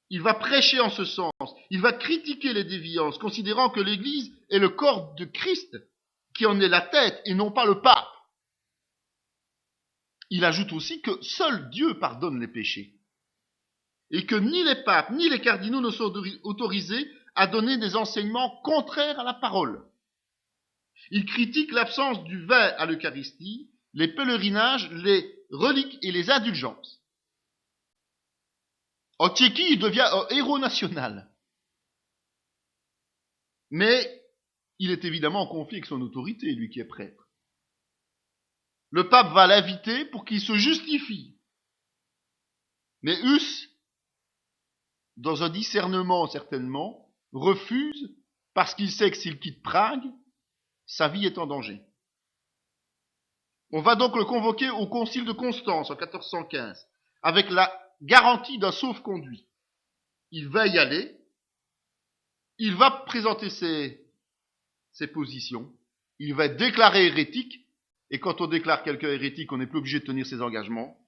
Il va prêcher en ce sens, il va critiquer les déviances, considérant que l'Église est le corps de Christ, qui en est la tête et non pas le pape. Il ajoute aussi que seul Dieu pardonne les péchés, et que ni les papes ni les cardinaux ne sont autorisés à donner des enseignements contraires à la parole. Il critique l'absence du vin à l'Eucharistie, les pèlerinages, les reliques et les indulgences. En Tchéquie, il devient un héros national. Mais il est évidemment en conflit avec son autorité, lui qui est prêtre. Le pape va l'inviter pour qu'il se justifie. Mais Hus, dans un discernement certainement, refuse parce qu'il sait que s'il quitte Prague, sa vie est en danger. On va donc le convoquer au concile de Constance en 1415, avec la garantie d'un sauf-conduit. Il va y aller, il va présenter ses positions, il va être déclaré hérétique, et quand on déclare quelqu'un hérétique, on n'est plus obligé de tenir ses engagements,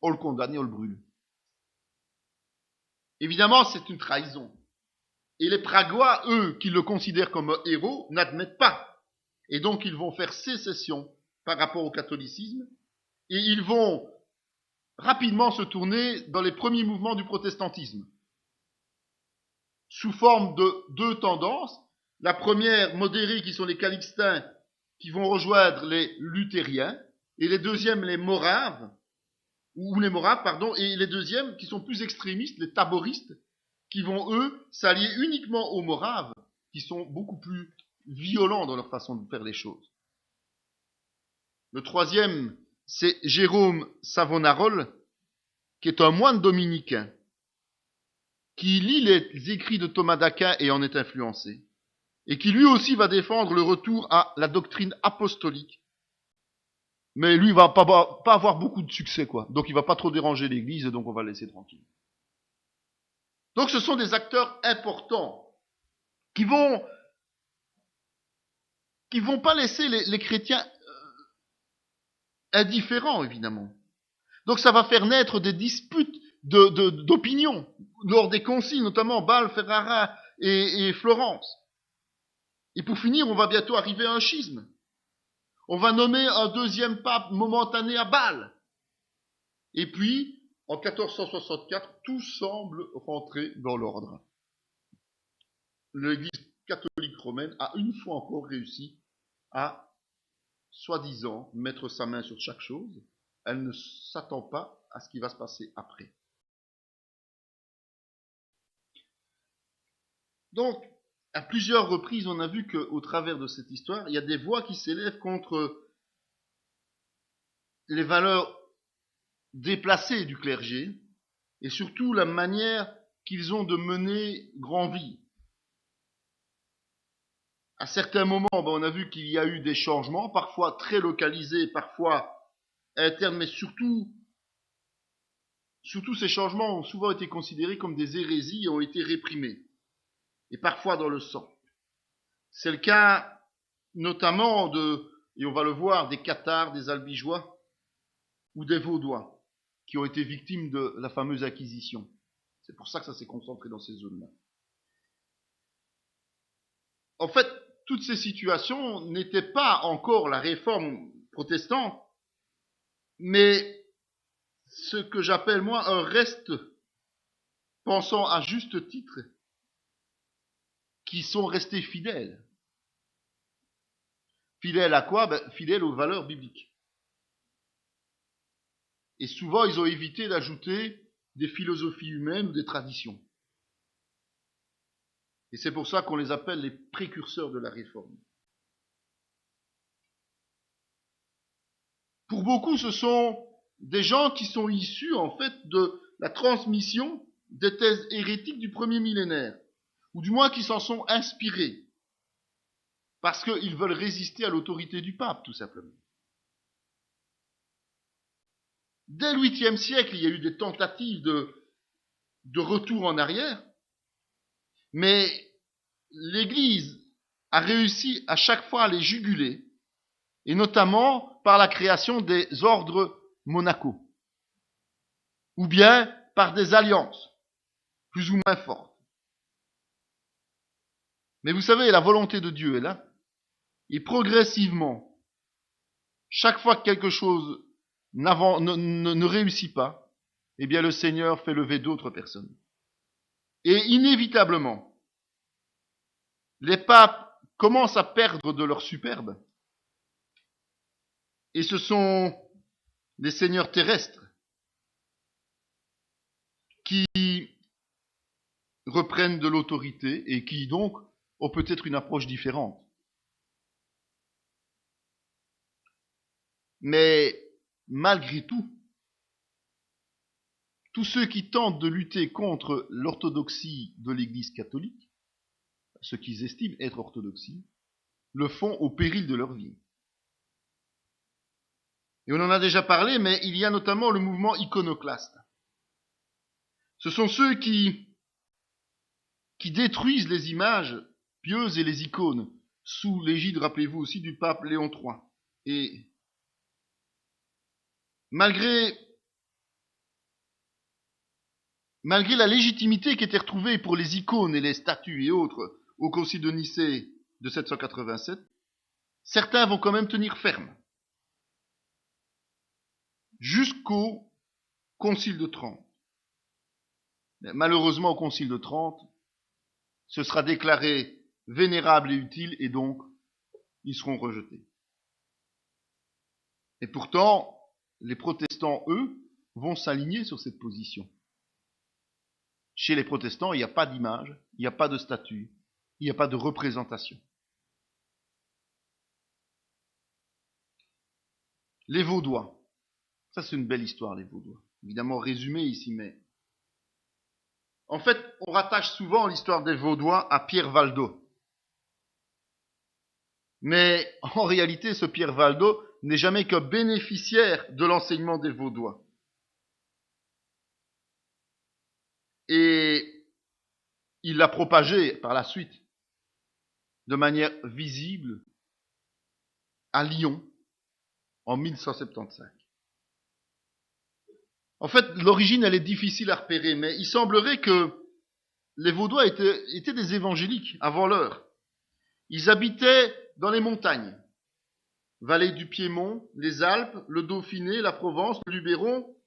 on le condamne et on le brûle. Évidemment, c'est une trahison. Et les Pragois, eux, qui le considèrent comme un héros, n'admettent pas. Et donc, ils vont faire sécession par rapport au catholicisme, et ils vont rapidement se tourner dans les premiers mouvements du protestantisme, sous forme de deux tendances. La première, modérée, qui sont les calixtins, qui vont rejoindre les luthériens, et les deuxièmes, les moraves, et les deuxièmes, qui sont plus extrémistes, les taboristes, qui vont, eux, s'allier uniquement aux moraves, qui sont beaucoup plus violents dans leur façon de faire les choses. Le troisième, c'est Jérôme Savonarole, qui est un moine dominicain, qui lit les écrits de Thomas d'Aquin et en est influencé, et qui lui aussi va défendre le retour à la doctrine apostolique. Mais lui, il va pas avoir beaucoup de succès, quoi. Donc il va pas trop déranger l'Église, et donc on va le laisser tranquille. Donc ce sont des acteurs importants qui vont pas laisser les chrétiens indifférents, évidemment. Donc ça va faire naître des disputes d'opinion lors des conciles, notamment Bâle, Ferrara et Florence. Et pour finir, on va bientôt arriver à un schisme. On va nommer un deuxième pape momentané à Bâle. Et puis, en 1464, tout semble rentrer dans l'ordre. L'Église catholique romaine a une fois encore réussi à, soi-disant, mettre sa main sur chaque chose. Elle ne s'attend pas à ce qui va se passer après. Donc, à plusieurs reprises, on a vu qu'au travers de cette histoire, il y a des voix qui s'élèvent contre les valeurs déplacées du clergé et surtout la manière qu'ils ont de mener grand vie. À certains moments, on a vu qu'il y a eu des changements, parfois très localisés, parfois internes, mais surtout Surtout, ces changements ont souvent été considérés comme des hérésies et ont été réprimés, et parfois dans le sang. C'est le cas notamment et on va le voir, des Cathares, des Albigeois ou des Vaudois qui ont été victimes de la fameuse acquisition. C'est pour ça que ça s'est concentré dans ces zones-là. En fait, toutes ces situations n'étaient pas encore la réforme protestante, mais ce que j'appelle moi un reste, pensant à juste titre, qui sont restés fidèles. Fidèles à quoi? Fidèles aux valeurs bibliques. Et souvent, ils ont évité d'ajouter des philosophies humaines ou des traditions. Et c'est pour ça qu'on les appelle les précurseurs de la réforme. Pour beaucoup, ce sont des gens qui sont issus, en fait, de la transmission des thèses hérétiques du premier millénaire, ou du moins qui s'en sont inspirés, parce qu'ils veulent résister à l'autorité du pape, tout simplement. Dès le 8e siècle, il y a eu des tentatives de retour en arrière, mais l'Église a réussi à chaque fois à les juguler, et notamment par la création des ordres monacaux, ou bien par des alliances, plus ou moins fortes. Mais vous savez, la volonté de Dieu est là, et progressivement, chaque fois que quelque chose ne réussit pas, eh bien le Seigneur fait lever d'autres personnes. Et inévitablement, les papes commencent à perdre de leur superbe. Et ce sont les seigneurs terrestres qui reprennent de l'autorité et qui donc ont peut-être une approche différente. Mais malgré tout, tous ceux qui tentent de lutter contre l'orthodoxie de l'Église catholique, ce qu'ils estiment être orthodoxie, le font au péril de leur vie. Et on en a déjà parlé, mais il y a notamment le mouvement iconoclaste. Ce sont ceux qui détruisent les images pieuses et les icônes, sous l'égide, rappelez-vous aussi, du pape Léon III. Et malgré la légitimité qui était retrouvée pour les icônes et les statues et autres au Concile de Nicée de 787, certains vont quand même tenir ferme. Jusqu'au Concile de Trente. Mais malheureusement, au Concile de Trente, ce sera déclaré vénérable et utile, et donc, ils seront rejetés. Et pourtant, les protestants, eux, vont s'aligner sur cette position. Chez les protestants, il n'y a pas d'image, il n'y a pas de statue, il n'y a pas de représentation. Les Vaudois. Ça, c'est une belle histoire, les Vaudois. Évidemment résumée ici, mais... En fait, on rattache souvent l'histoire des Vaudois à Pierre Valdo. Mais en réalité, ce Pierre Valdo n'est jamais que bénéficiaire de l'enseignement des Vaudois. Et il l'a propagé par la suite, de manière visible, à Lyon, en 1175. En fait, l'origine, elle est difficile à repérer, mais il semblerait que les Vaudois étaient des évangéliques avant l'heure. Ils habitaient dans les montagnes, vallée du Piémont, les Alpes, le Dauphiné, la Provence, le Luberon,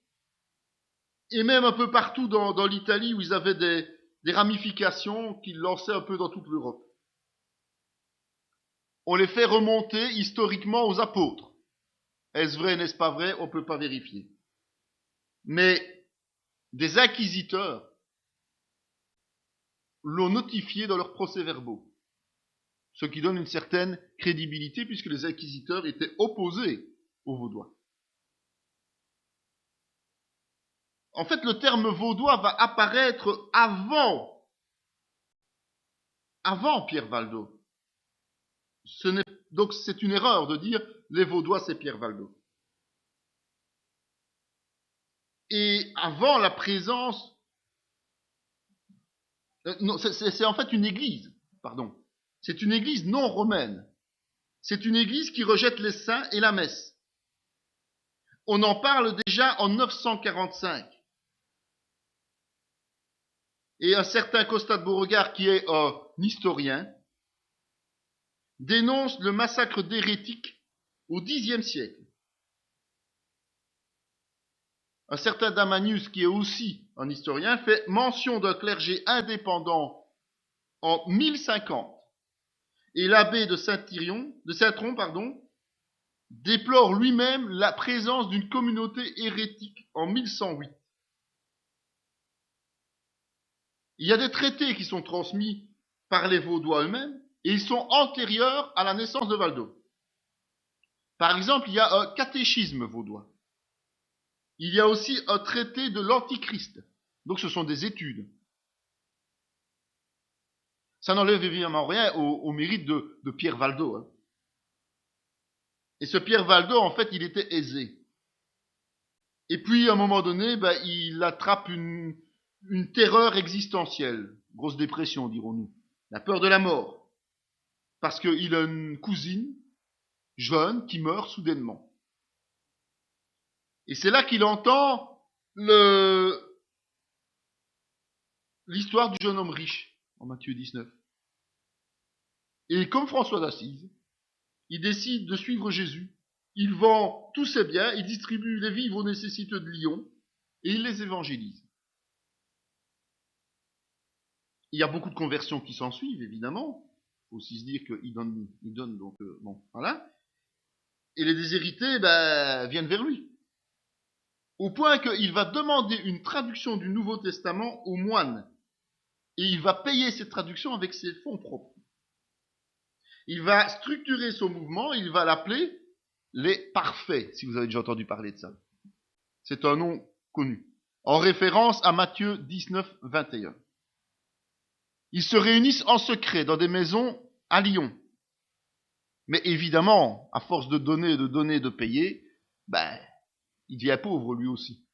et même un peu partout dans l'Italie où ils avaient des ramifications qu'ils lançaient un peu dans toute l'Europe. On les fait remonter historiquement aux apôtres. Est-ce vrai, n'est-ce pas vrai? On ne peut pas vérifier. Mais des inquisiteurs l'ont notifié dans leurs procès-verbaux, ce qui donne une certaine crédibilité puisque les inquisiteurs étaient opposés aux Vaudois. En fait, le terme vaudois va apparaître avant Pierre Valdo. Donc c'est une erreur de dire les Vaudois c'est Pierre Valdo. Et avant la présence... non, c'est en fait une église, pardon. C'est une église non romaine. C'est une église qui rejette les saints et la messe. On en parle déjà en 945. Et un certain Costa de Beauregard, qui est un historien, dénonce le massacre d'hérétiques au Xe siècle. Un certain Damanius, qui est aussi un historien, fait mention d'un clergé indépendant en 1050. Et l'abbé de Saint-Tron, déplore lui-même la présence d'une communauté hérétique en 1108. Il y a des traités qui sont transmis par les Vaudois eux-mêmes et ils sont antérieurs à la naissance de Valdo. Par exemple, il y a un catéchisme vaudois. Il y a aussi un traité de l'Antichrist. Donc ce sont des études. Ça n'enlève évidemment rien au mérite de Pierre Valdo. Hein. Et ce Pierre Valdo, en fait, il était aisé. Et puis, à un moment donné, il attrape une terreur existentielle. Grosse dépression, dirons-nous. La peur de la mort. Parce qu'il a une cousine jeune qui meurt soudainement. Et c'est là qu'il entend l'histoire du jeune homme riche, en Matthieu 19. Et comme François d'Assise, il décide de suivre Jésus. Il vend tous ses biens, il distribue les vivres aux nécessiteux de Lyon, et il les évangélise. Il y a beaucoup de conversions qui s'en suivent, évidemment. Il faut aussi se dire qu'il donne donc, bon, voilà. Et les déshérités, viennent vers lui. Au point qu'il va demander une traduction du Nouveau Testament aux moines. Et il va payer cette traduction avec ses fonds propres. Il va structurer son mouvement, il va l'appeler les Parfaits, si vous avez déjà entendu parler de ça. C'est un nom connu, en référence à Matthieu 19, 21. Ils se réunissent en secret dans des maisons à Lyon. Mais évidemment, à force de donner, de payer, il devient pauvre lui aussi,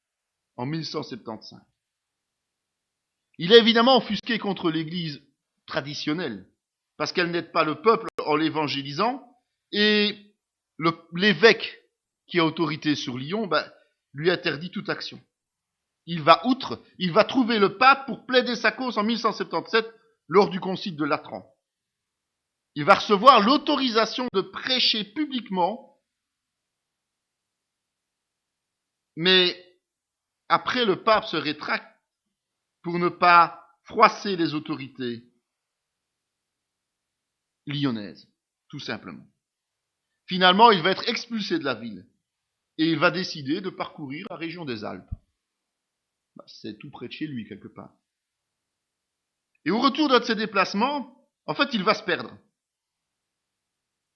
en 1175. Il est évidemment offusqué contre l'Église traditionnelle, parce qu'elle n'aide pas le peuple en l'évangélisant, et l'évêque qui a autorité sur Lyon, lui interdit toute action. Il va outre, il va trouver le pape pour plaider sa cause en 1177 lors du concile de Latran. Il va recevoir l'autorisation de prêcher publiquement, mais après le pape se rétracte pour ne pas froisser les autorités lyonnaises, tout simplement. Finalement, il va être expulsé de la ville et il va décider de parcourir la région des Alpes. C'est tout près de chez lui, quelque part. Et au retour d'un de ses déplacements, en fait, il va se perdre.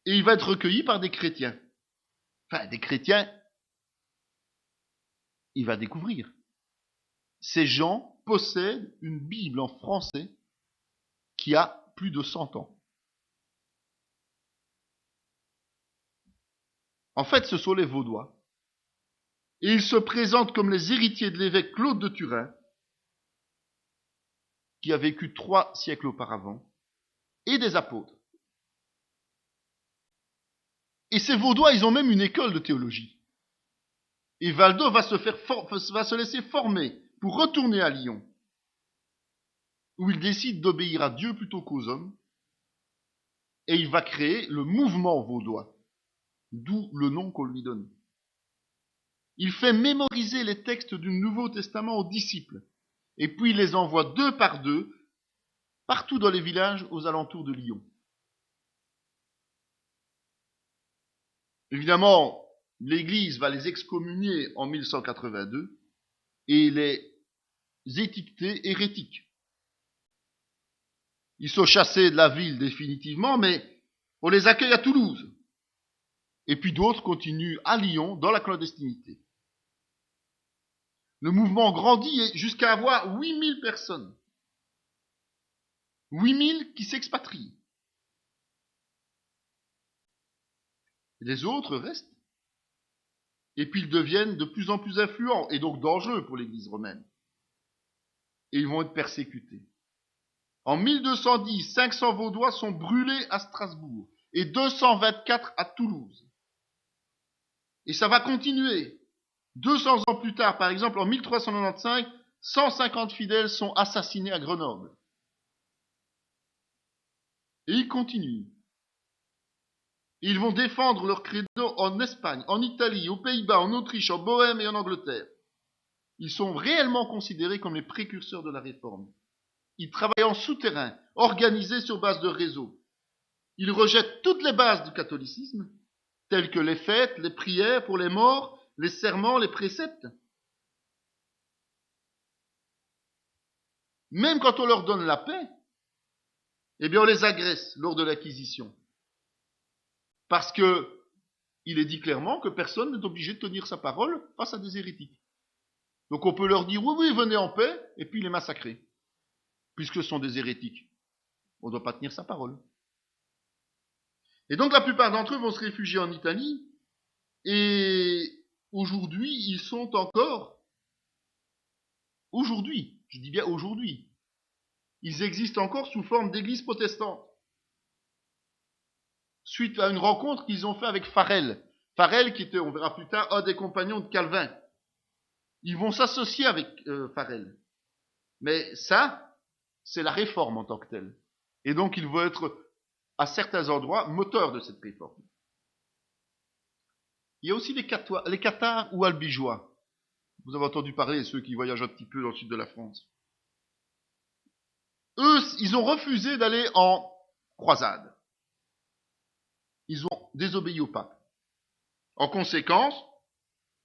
Et il va être recueilli par des chrétiens. Enfin, des chrétiens, il va découvrir. Ces gens possèdent une Bible en français qui a plus de 100 ans. En fait, ce sont les Vaudois. Et ils se présentent comme les héritiers de l'évêque Claude de Turin, qui a vécu 3 siècles auparavant, et des apôtres. Et ces Vaudois, ils ont même une école de théologie. Et Valdo va se laisser former pour retourner à Lyon, où il décide d'obéir à Dieu plutôt qu'aux hommes, et il va créer le mouvement vaudois, d'où le nom qu'on lui donne. Il fait mémoriser les textes du Nouveau Testament aux disciples, et puis il les envoie 2 par 2, partout dans les villages aux alentours de Lyon. Évidemment, l'Église va les excommunier en 1182 et les étiqueter hérétiques. Ils sont chassés de la ville définitivement, mais on les accueille à Toulouse. Et puis d'autres continuent à Lyon dans la clandestinité. Le mouvement grandit jusqu'à avoir 8000 personnes. 8000 qui s'expatrient. Les autres restent. Et puis ils deviennent de plus en plus influents et donc dangereux pour l'Église romaine. Et ils vont être persécutés. En 1210, 500 Vaudois sont brûlés à Strasbourg et 224 à Toulouse. Et ça va continuer. 200 ans plus tard, par exemple, en 1395, 150 fidèles sont assassinés à Grenoble. Et ils continuent. Ils vont défendre leur credo en Espagne, en Italie, aux Pays-Bas, en Autriche, en Bohême et en Angleterre. Ils sont réellement considérés comme les précurseurs de la réforme. Ils travaillent en souterrain, organisés sur base de réseaux. Ils rejettent toutes les bases du catholicisme, telles que les fêtes, les prières pour les morts, les serments, les préceptes. Même quand on leur donne la paix, eh bien on les agresse lors de l'acquisition. Parce que il est dit clairement que personne n'est obligé de tenir sa parole face à des hérétiques. Donc on peut leur dire oui, oui, venez en paix, et puis les massacrer. Puisque ce sont des hérétiques. On ne doit pas tenir sa parole. Et donc la plupart d'entre eux vont se réfugier en Italie, et aujourd'hui, ils sont encore, aujourd'hui, je dis bien aujourd'hui, ils existent encore sous forme d'église protestante. Suite à une rencontre qu'ils ont fait avec Farel. Farel qui était, on verra plus tard, un des compagnons de Calvin. Ils vont s'associer avec Farel. Mais ça, c'est la réforme en tant que telle. Et donc ils vont être, à certains endroits, moteurs de cette réforme. Il y a aussi les cathares ou albigeois. Vous avez entendu parler, ceux qui voyagent un petit peu dans le sud de la France. Eux, ils ont refusé d'aller en croisade. Ils ont désobéi au pape. En conséquence,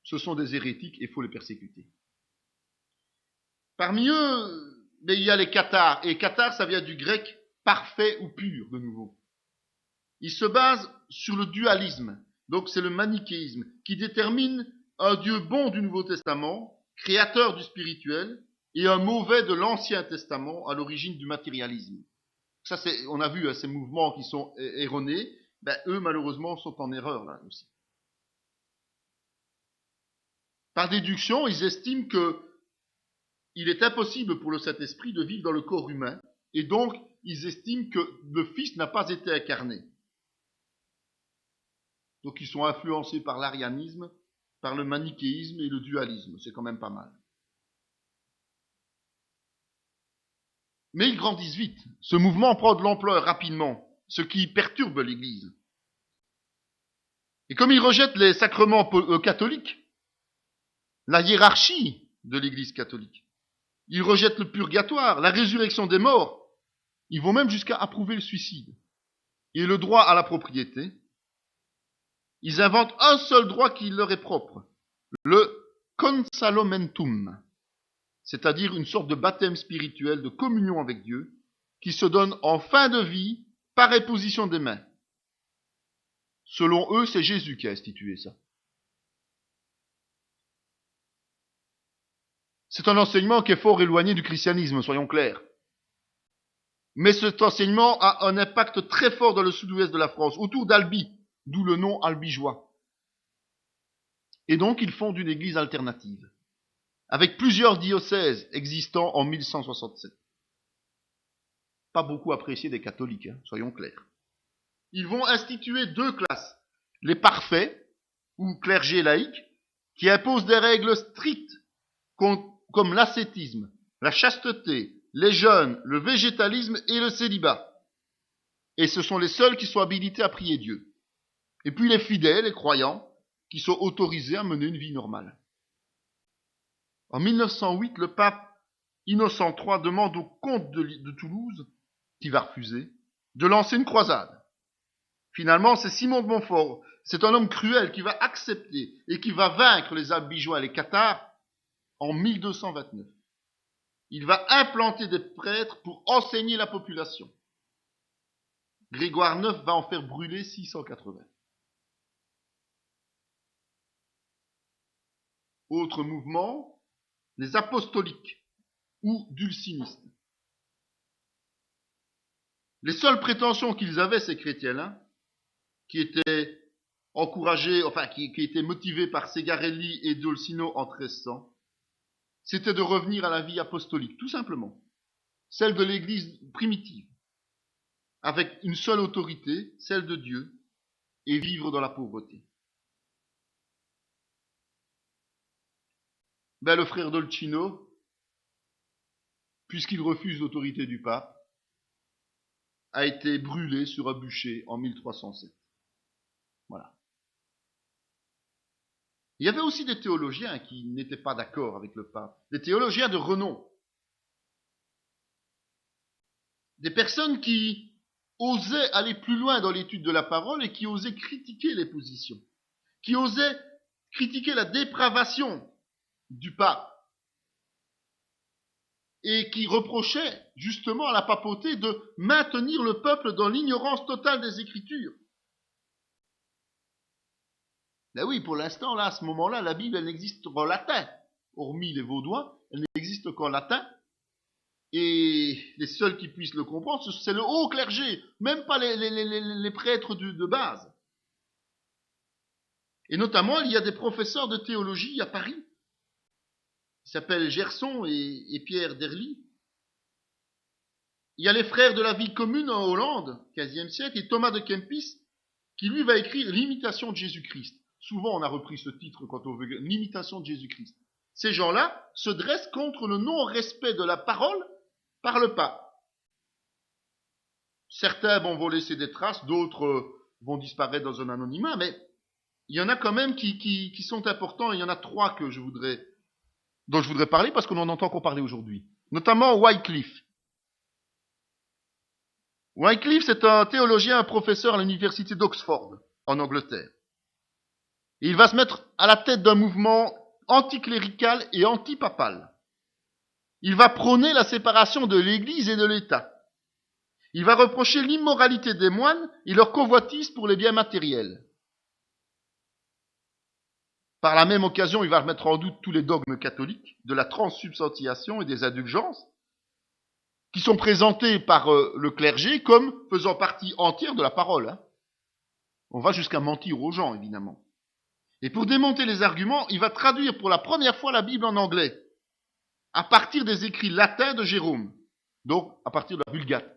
ce sont des hérétiques et il faut les persécuter. Parmi eux, il y a les cathares. Et cathares, ça vient du grec parfait ou pur, de nouveau. Ils se basent sur le dualisme. Donc c'est le manichéisme qui détermine un Dieu bon du Nouveau Testament, créateur du spirituel, et un mauvais de l'Ancien Testament à l'origine du matérialisme. Ça, on a vu ces mouvements qui sont erronés. Eux, malheureusement, sont en erreur là aussi. Par déduction, ils estiment que il est impossible pour le Saint-Esprit de vivre dans le corps humain, et donc ils estiment que le Fils n'a pas été incarné. Donc ils sont influencés par l'arianisme, par le manichéisme et le dualisme. C'est quand même pas mal. Mais ils grandissent vite. Ce mouvement prend de l'ampleur rapidement, ce qui perturbe l'Église. Et comme ils rejettent les sacrements catholiques, la hiérarchie de l'Église catholique, ils rejettent le purgatoire, la résurrection des morts, ils vont même jusqu'à approuver le suicide et le droit à la propriété. Ils inventent un seul droit qui leur est propre, le consalomentum, c'est-à-dire une sorte de baptême spirituel de communion avec Dieu qui se donne en fin de vie par imposition des mains. Selon eux, c'est Jésus qui a institué ça. C'est un enseignement qui est fort éloigné du christianisme, soyons clairs. Mais cet enseignement a un impact très fort dans le sud-ouest de la France, autour d'Albi, d'où le nom albigeois. Et donc, ils fondent une église alternative, avec plusieurs diocèses existant en 1167. Pas beaucoup apprécié des catholiques, soyons clairs. Ils vont instituer deux classes. Les parfaits, ou clergés laïques, qui imposent des règles strictes, comme l'ascétisme, la chasteté, les jeûnes, le végétalisme et le célibat. Et ce sont les seuls qui sont habilités à prier Dieu. Et puis les fidèles, les croyants, qui sont autorisés à mener une vie normale. En 1908, le pape Innocent III demande au comte de Toulouse, qui va refuser, de lancer une croisade. Finalement, c'est Simon de Montfort, c'est un homme cruel qui va accepter et qui va vaincre les albigeois et les cathares en 1229. Il va implanter des prêtres pour enseigner la population. Grégoire IX va en faire brûler 680. Autre mouvement, les apostoliques ou dulcinistes. Les seules prétentions qu'ils avaient, ces chrétiens-là, qui étaient encouragé, enfin qui était motivé par Segarelli et Dolcino en 1300, c'était de revenir à la vie apostolique, tout simplement, celle de l'Église primitive, avec une seule autorité, celle de Dieu, et vivre dans la pauvreté. Le frère Dolcino, puisqu'il refuse l'autorité du pape, a été brûlé sur un bûcher en 1307. Voilà. Il y avait aussi des théologiens qui n'étaient pas d'accord avec le pape, des théologiens de renom, des personnes qui osaient aller plus loin dans l'étude de la parole et qui osaient critiquer les positions, qui osaient critiquer la dépravation du pape et qui reprochaient justement à la papauté de maintenir le peuple dans l'ignorance totale des Écritures. Ben oui, pour l'instant, là, à ce moment-là, la Bible, elle n'existe qu'en latin. Hormis les Vaudois, elle n'existe qu'en latin. Et les seuls qui puissent le comprendre, c'est le haut clergé, même pas les prêtres de base. Et notamment, il y a des professeurs de théologie à Paris, qui s'appellent Gerson et Pierre Derly. Il y a les frères de la vie commune en Hollande, 15e siècle, et Thomas de Kempis, qui lui va écrire l'imitation de Jésus-Christ. Souvent, on a repris ce titre quand on veut l'imitation de Jésus-Christ. Ces gens-là se dressent contre le non-respect de la parole par le pape. Certains vont laisser des traces, d'autres vont disparaître dans un anonymat, mais il y en a quand même qui sont importants. Il y en a 3 dont je voudrais parler parce qu'on en entend qu'on parler aujourd'hui. Notamment Wycliffe. Wycliffe, c'est un théologien, un professeur à l'université d'Oxford, en Angleterre. Et il va se mettre à la tête d'un mouvement anticlérical et antipapal. Il va prôner la séparation de l'Église et de l'État. Il va reprocher l'immoralité des moines et leur convoitise pour les biens matériels. Par la même occasion, il va remettre en doute tous les dogmes catholiques de la transsubstantiation et des indulgences, qui sont présentés par le clergé comme faisant partie entière de la parole. On va jusqu'à mentir aux gens, évidemment. Et pour démonter les arguments, il va traduire pour la première fois la Bible en anglais, à partir des écrits latins de Jérôme, donc à partir de la Vulgate.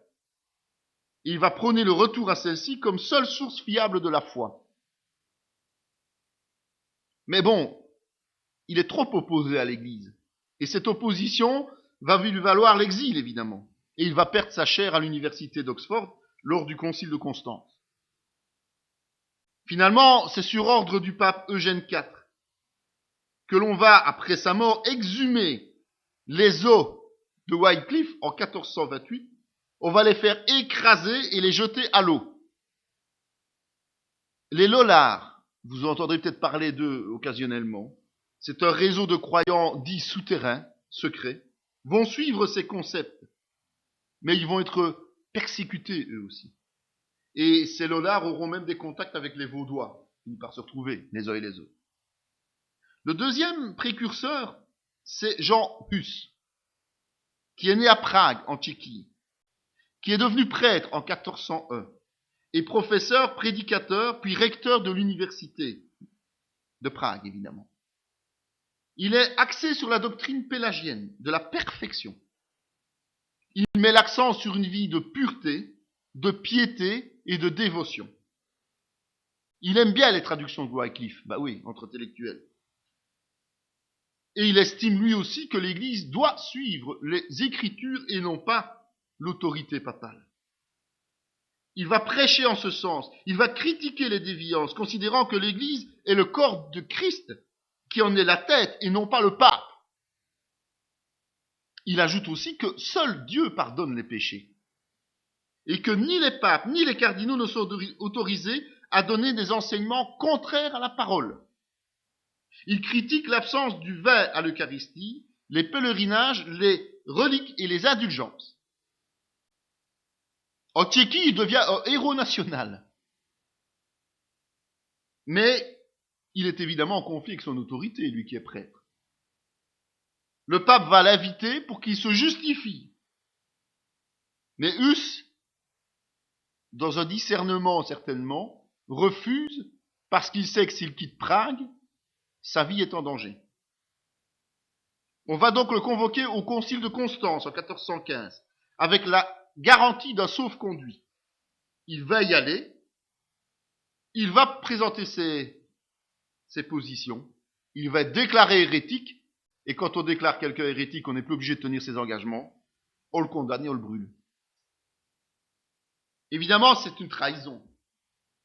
Et il va prôner le retour à celle-ci comme seule source fiable de la foi. Mais bon, il est trop opposé à l'Église. Et cette opposition va lui valoir l'exil, évidemment. Et il va perdre sa chaire à l'université d'Oxford lors du concile de Constance. Finalement, c'est sur ordre du pape Eugène IV que l'on va, après sa mort, exhumer les os de Wycliffe en 1428. On va les faire écraser et les jeter à l'eau. Les Lollards, vous entendrez peut-être parler d'eux occasionnellement, c'est un réseau de croyants dits souterrains, secrets, vont suivre ces concepts, mais ils vont être persécutés eux aussi. Et ces Lollards auront même des contacts avec les Vaudois, qui finissent par se retrouver les uns et les autres. Le deuxième précurseur, c'est Jean Hus, qui est né à Prague, en Tchéquie, qui est devenu prêtre en 1401, et professeur, prédicateur, puis recteur de l'université de Prague, évidemment. Il est axé sur la doctrine pélagienne, de la perfection. Il met l'accent sur une vie de pureté, de piété et de dévotion. Il aime bien les traductions de Wycliffe, bah oui, entre intellectuels. Et il estime lui aussi que l'Église doit suivre les Écritures et non pas l'autorité papale. Il va prêcher en ce sens, il va critiquer les déviances, considérant que l'Église est le corps de Christ, qui en est la tête et non pas le pape. Il ajoute aussi que seul Dieu pardonne les péchés, et que ni les papes ni les cardinaux ne sont autorisés à donner des enseignements contraires à la parole. Il critique l'absence du vin à l'Eucharistie, les pèlerinages, les reliques et les indulgences. En Tchéquie, il devient un héros national. Mais il est évidemment en conflit avec son autorité, lui qui est prêtre. Le pape va l'inviter pour qu'il se justifie. Mais Hus, dans un discernement certainement, refuse parce qu'il sait que s'il quitte Prague, sa vie est en danger. On va donc le convoquer au concile de Constance en 1415, avec la garantie d'un sauf-conduit. Il va y aller, il va présenter ses positions, il va être déclaré hérétique, et quand on déclare quelqu'un hérétique, on n'est plus obligé de tenir ses engagements, on le condamne et on le brûle. Évidemment, c'est une trahison.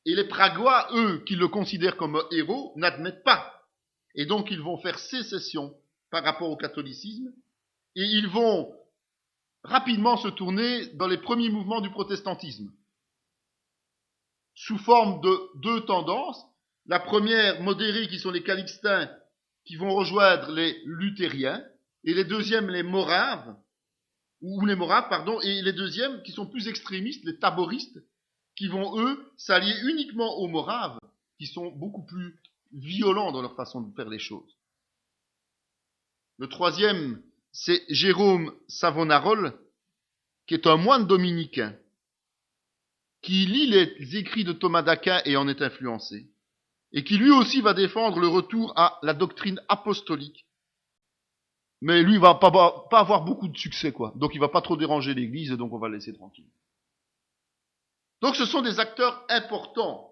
Et les Pragois, eux, qui le considèrent comme un héros, n'admettent pas. Et donc, ils vont faire sécession par rapport au catholicisme, et ils vont rapidement se tourner dans les premiers mouvements du protestantisme, sous forme de deux tendances. La première, modérée, qui sont les calixtins, qui vont rejoindre les luthériens, et les deuxièmes, les moraves, et les deuxièmes, qui sont plus extrémistes, les taboristes, qui vont, eux, s'allier uniquement aux moraves, qui sont beaucoup plus violents dans leur façon de faire les choses. Le troisième, c'est Jérôme Savonarole, qui est un moine dominicain, qui lit les écrits de Thomas d'Aquin et en est influencé, et qui lui aussi va défendre le retour à la doctrine apostolique. Mais lui, il va pas avoir beaucoup de succès, quoi. Donc il va pas trop déranger l'Église, donc on va le laisser tranquille. Donc ce sont des acteurs importants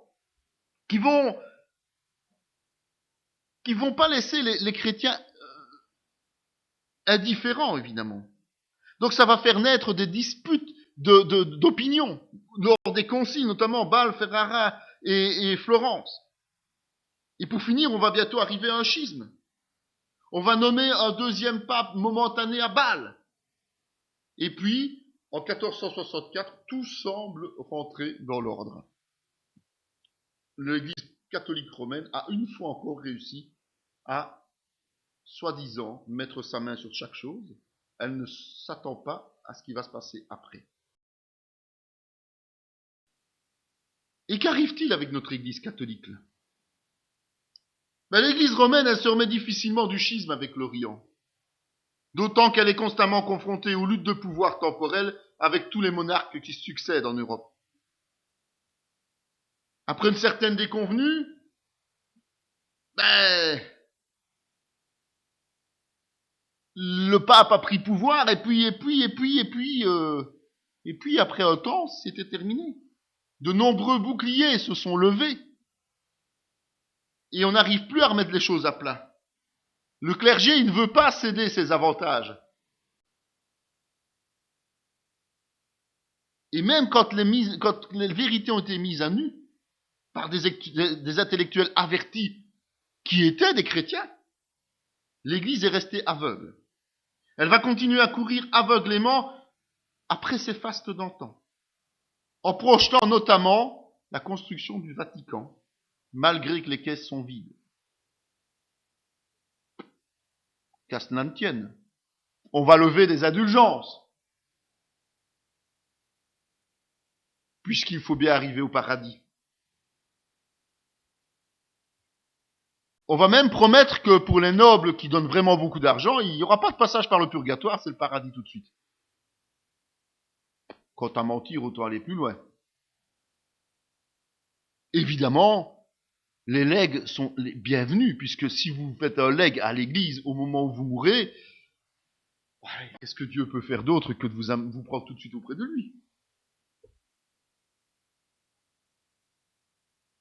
qui vont pas laisser les chrétiens indifférents, évidemment. Donc ça va faire naître des disputes d'opinion lors des conciles, notamment Bâle, Ferrara et Florence. Et pour finir, on va bientôt arriver à un schisme. On va nommer un deuxième pape momentané à Bâle. Et puis, en 1464, tout semble rentrer dans l'ordre. L'Église catholique romaine a une fois encore réussi à, soi-disant, mettre sa main sur chaque chose. Elle ne s'attend pas à ce qui va se passer après. Et qu'arrive-t-il avec notre Église catholique là ? L'Église romaine, elle se remet difficilement du schisme avec l'Orient. D'autant qu'elle est constamment confrontée aux luttes de pouvoir temporelles avec tous les monarques qui succèdent en Europe. Après une certaine déconvenue, le pape a pris pouvoir et puis après un temps, c'était terminé. De nombreux boucliers se sont levés et on n'arrive plus à remettre les choses à plat. Le clergé, il ne veut pas céder ses avantages. Et même quand les vérités ont été mises à nu par des intellectuels avertis qui étaient des chrétiens, l'Église est restée aveugle. Elle va continuer à courir aveuglément après ces fastes d'antan, en projetant notamment la construction du Vatican, malgré que les caisses sont vides. Qu'à cela ne tienne. On va lever des indulgences, puisqu'il faut bien arriver au paradis. On va même promettre que pour les nobles qui donnent vraiment beaucoup d'argent, il n'y aura pas de passage par le purgatoire, c'est le paradis tout de suite. Quant à mentir, autant aller plus loin. Évidemment, les legs sont les bienvenus, puisque si vous faites un leg à l'église au moment où vous mourrez, qu'est-ce que Dieu peut faire d'autre que de vous prendre tout de suite auprès de lui ?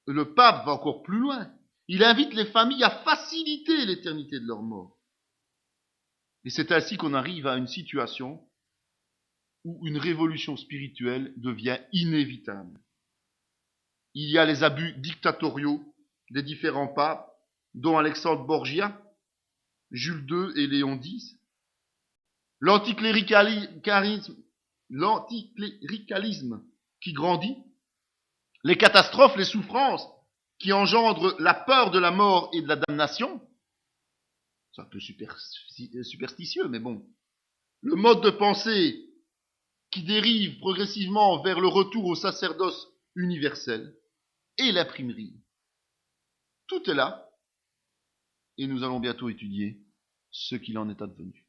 Le pape va encore plus loin. Il invite les familles à faciliter l'éternité de leur mort. Et c'est ainsi qu'on arrive à une situation où une révolution spirituelle devient inévitable. Il y a les abus dictatoriaux des différents papes, dont Alexandre Borgia, Jules II et Léon X. L'anticléricalisme qui grandit. Les catastrophes, les souffrances qui engendrent la peur de la mort et de la damnation. C'est un peu superstitieux, mais bon. Le mode de pensée qui dérive progressivement vers le retour au sacerdoce universel et l'imprimerie. Tout est là, et nous allons bientôt étudier ce qu'il en est advenu.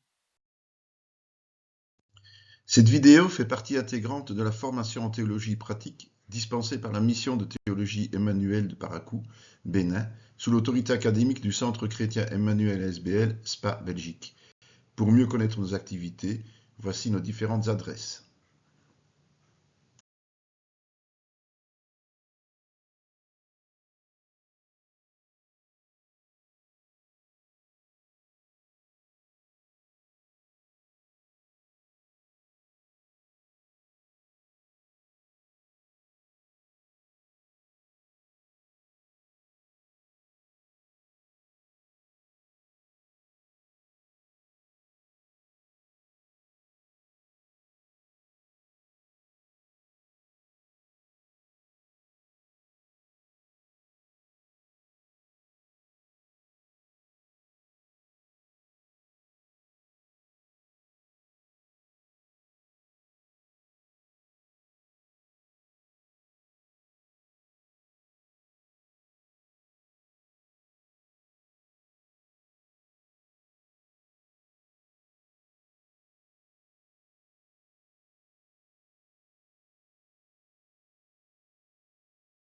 Cette vidéo fait partie intégrante de la formation en théologie pratique dispensé par la mission de théologie Emmanuel de Paracou, Bénin, sous l'autorité académique du Centre chrétien Emmanuel SBL, Spa, Belgique. Pour mieux connaître nos activités, voici nos différentes adresses.